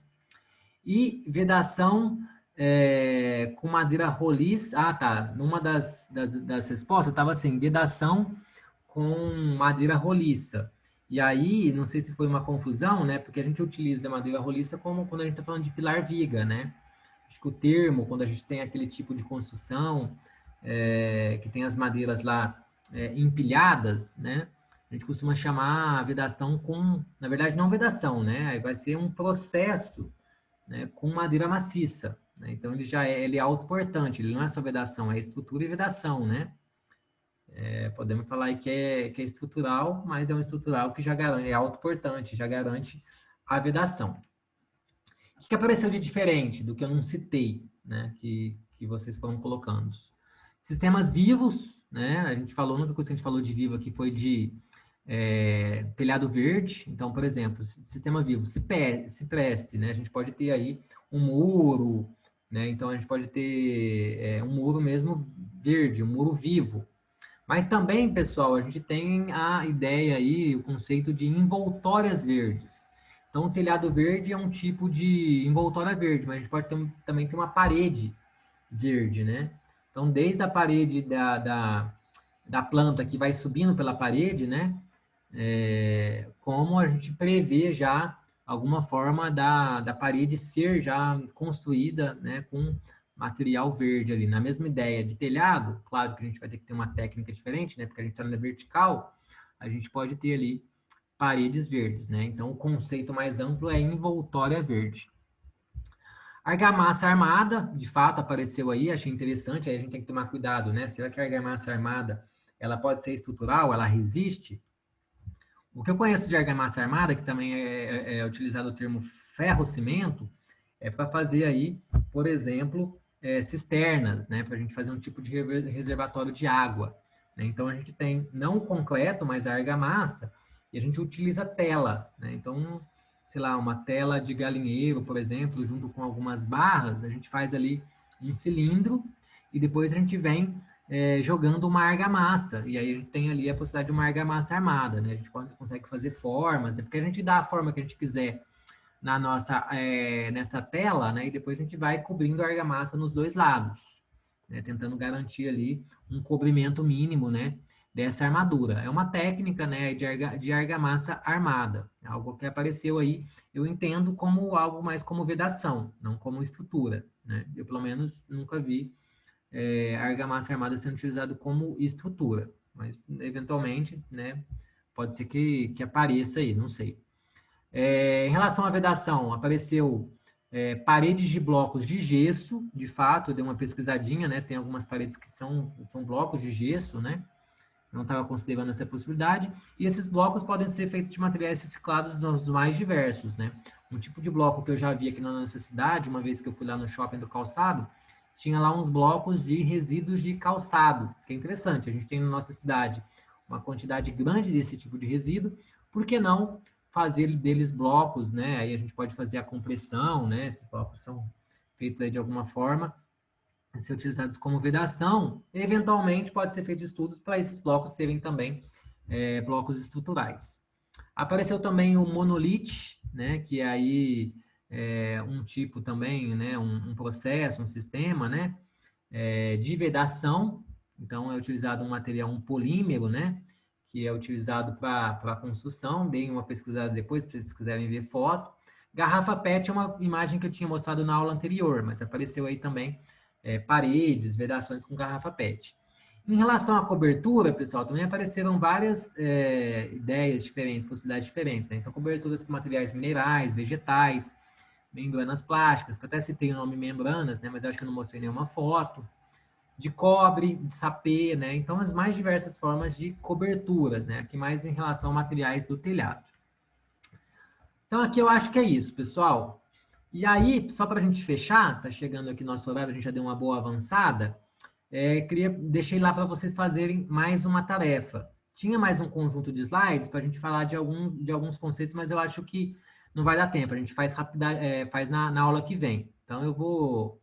E vedação com madeira roliça. Ah, tá. Numa das respostas estava assim, vedação com madeira roliça. E aí, não sei se foi uma confusão, né? Porque a gente utiliza madeira roliça como quando a gente está falando de pilar viga, né? Acho que o termo, quando a gente tem aquele tipo de construção, que tem as madeiras lá empilhadas, né? A gente costuma chamar a vedação com, na verdade, não vedação, né? Aí vai ser um processo, né, com madeira maciça, né? Então ele é autoportante, ele não é só vedação, é estrutura e vedação, né? Podemos falar aí que é estrutural, mas é um estrutural que já garante, é autoportante, já garante a vedação. O que apareceu de diferente do que eu não citei, né, que vocês foram colocando? Sistemas vivos, né? A gente falou, a única coisa que a gente falou de vivo aqui foi de telhado verde. Então, por exemplo, sistema vivo, se preste, né? A gente pode ter aí um muro, né? Então, a gente pode ter um muro mesmo verde, um muro vivo. Mas também, pessoal, a gente tem a ideia aí, o conceito de envoltórias verdes. Então, o telhado verde é um tipo de envoltória verde, mas a gente pode também ter uma parede verde, né? Então, desde a parede da planta que vai subindo pela parede, né? Como a gente prevê já alguma forma da parede ser já construída, né? Com material verde ali. Na mesma ideia de telhado, claro que a gente vai ter que ter uma técnica diferente, né? Porque a gente está na vertical, a gente pode ter ali paredes verdes, né? Então, o conceito mais amplo é envoltória verde. Argamassa armada, de fato, apareceu aí, achei interessante, aí a gente tem que tomar cuidado, né? Será que a argamassa armada, ela pode ser estrutural, ela resiste? O que eu conheço de argamassa armada, que também é utilizado o termo ferro-cimento, é para fazer aí, por exemplo, cisternas, né? Para a gente fazer um tipo de reservatório de água, né? Então, a gente tem não o concreto, mas a argamassa, e a gente utiliza tela, né? Então, sei lá, uma tela de galinheiro, por exemplo, junto com algumas barras, a gente faz ali um cilindro e depois a gente vem jogando uma argamassa. E aí a gente tem ali a possibilidade de uma argamassa armada, né? A gente consegue fazer formas, porque a gente dá a forma que a gente quiser na nossa, nessa tela, né? E depois a gente vai cobrindo a argamassa nos dois lados, né? Tentando garantir ali um cobrimento mínimo, né? Dessa armadura. É uma técnica, né, de argamassa armada. Algo que apareceu aí, eu entendo como algo mais como vedação, não como estrutura, né? Eu, pelo menos, nunca vi argamassa armada sendo utilizado como estrutura. Mas, eventualmente, né, pode ser que apareça aí, não sei. Em relação à vedação, apareceu paredes de blocos de gesso, de fato, eu dei uma pesquisadinha, né? Tem algumas paredes que são blocos de gesso, né? Não estava considerando essa possibilidade. E esses blocos podem ser feitos de materiais reciclados dos mais diversos, né? Um tipo de bloco que eu já vi aqui na nossa cidade, uma vez que eu fui lá no shopping do calçado, tinha lá uns blocos de resíduos de calçado, que é interessante. A gente tem na nossa cidade uma quantidade grande desse tipo de resíduo, por que não fazer deles blocos, né? Aí a gente pode fazer a compressão, né? Esses blocos são feitos aí de alguma forma, ser utilizados como vedação. Eventualmente pode ser feito estudos para esses blocos serem também blocos estruturais. Apareceu também o monolite, né? Que é aí um tipo também, né? Um processo, um sistema, né? De vedação. Então é utilizado um material, um polímero, né? Que é utilizado para construção. Deem uma pesquisada depois, se vocês quiserem ver foto. Garrafa PET é uma imagem que eu tinha mostrado na aula anterior, mas apareceu aí também paredes, vedações com garrafa PET. Em relação à cobertura, pessoal, também apareceram várias ideias diferentes, possibilidades diferentes, né? Então, coberturas com materiais minerais, vegetais, membranas plásticas, que eu até citei o nome membranas, né? Mas eu acho que eu não mostrei nenhuma foto. de cobre, de sapê, né? Então, as mais diversas formas de coberturas, né? Aqui mais em relação a materiais do telhado. Então, aqui eu acho que é isso, pessoal. E aí, só para a gente fechar, tá chegando aqui nosso horário, a gente já deu uma boa avançada, deixei lá para vocês fazerem mais uma tarefa. Tinha mais um conjunto de slides para a gente falar de alguns conceitos, mas eu acho que não vai dar tempo, a gente faz, faz na aula que vem. Então, eu vou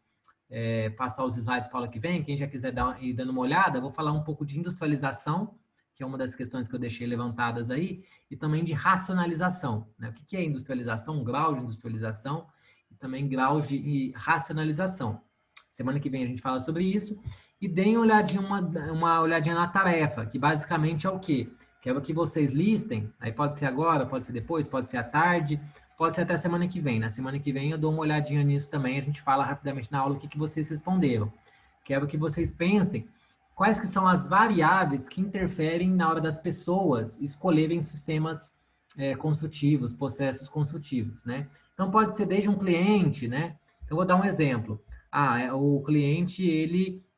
passar os slides para a aula que vem, quem já quiser ir dando uma olhada, eu vou falar um pouco de industrialização, que é uma das questões que eu deixei levantadas aí, e também de racionalização, né? O que é industrialização, um grau de industrialização, e também graus de racionalização. Semana que vem a gente fala sobre isso, e deem uma olhadinha na tarefa, que basicamente é o quê? Quero que vocês listem, aí pode ser agora, pode ser depois, pode ser à tarde, pode ser até semana que vem. Na semana que vem eu dou uma olhadinha nisso também, a gente fala rapidamente na aula o que vocês responderam. Quero que vocês pensem quais que são as variáveis que interferem na hora das pessoas escolherem sistemas construtivos, processos construtivos, né? Então, pode ser desde um cliente, né? Então, vou dar um exemplo. O cliente,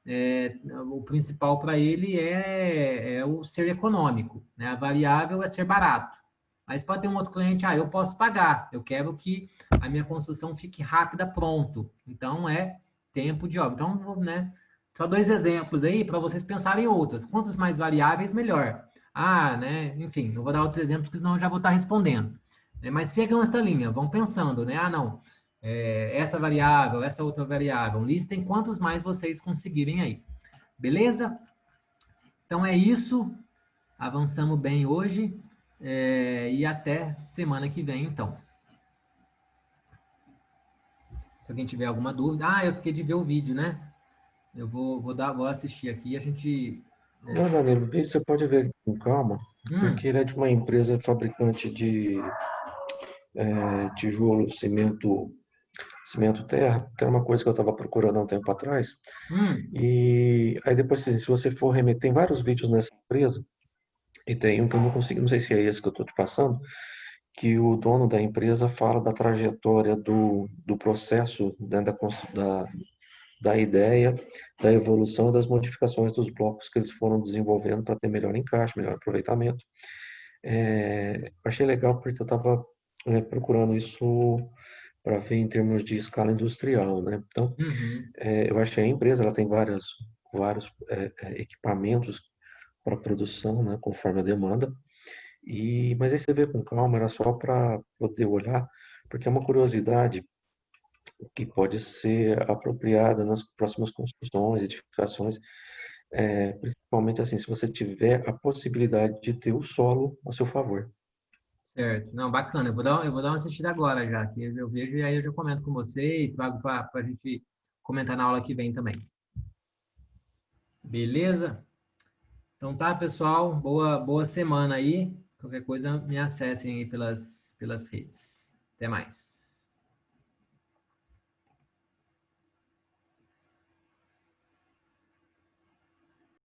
o principal para ele é o ser econômico, né? A variável é ser barato. Mas pode ter um outro cliente, eu posso pagar, eu quero que a minha construção fique rápida, pronto. Então, é tempo de obra. Então, né? Só 2 exemplos aí para vocês pensarem outras. Quantos mais variáveis, melhor. Né? Enfim, não vou dar outros exemplos, porque senão eu já vou estar respondendo. Mas sigam essa linha, vão pensando, né? Não, essa variável, essa outra variável. Listem quantos mais vocês conseguirem aí. Beleza? Então é isso. Avançamos bem hoje. E até semana que vem, então. Se alguém tiver alguma dúvida. Eu fiquei de ver o vídeo, né? Eu vou assistir aqui e a gente... Não, Danilo, o vídeo você pode ver com calma, porque ele é de uma empresa fabricante de tijolo, cimento terra, que era uma coisa que eu estava procurando há um tempo atrás. E aí depois, se você for remeter, tem vários vídeos nessa empresa, e tem um que eu não consigo, não sei se é esse que eu estou te passando, que o dono da empresa fala da trajetória do processo dentro da ideia, da evolução e das modificações dos blocos que eles foram desenvolvendo para ter melhor encaixe, melhor aproveitamento. Achei legal porque eu estava procurando isso para ver em termos de escala industrial, né? Então, eu achei a empresa, ela tem vários equipamentos para produção, né, conforme a demanda. Mas aí você vê com calma, era só para poder olhar, porque é uma curiosidade que pode ser apropriada nas próximas construções, edificações, principalmente assim, se você tiver a possibilidade de ter o solo a seu favor. Certo. Não, bacana. Eu vou dar uma assistida agora já, que eu vejo e aí eu já comento com você e trago para a gente comentar na aula que vem também. Beleza? Então tá, pessoal. Boa semana aí. Qualquer coisa, me acessem aí pelas redes. Até mais.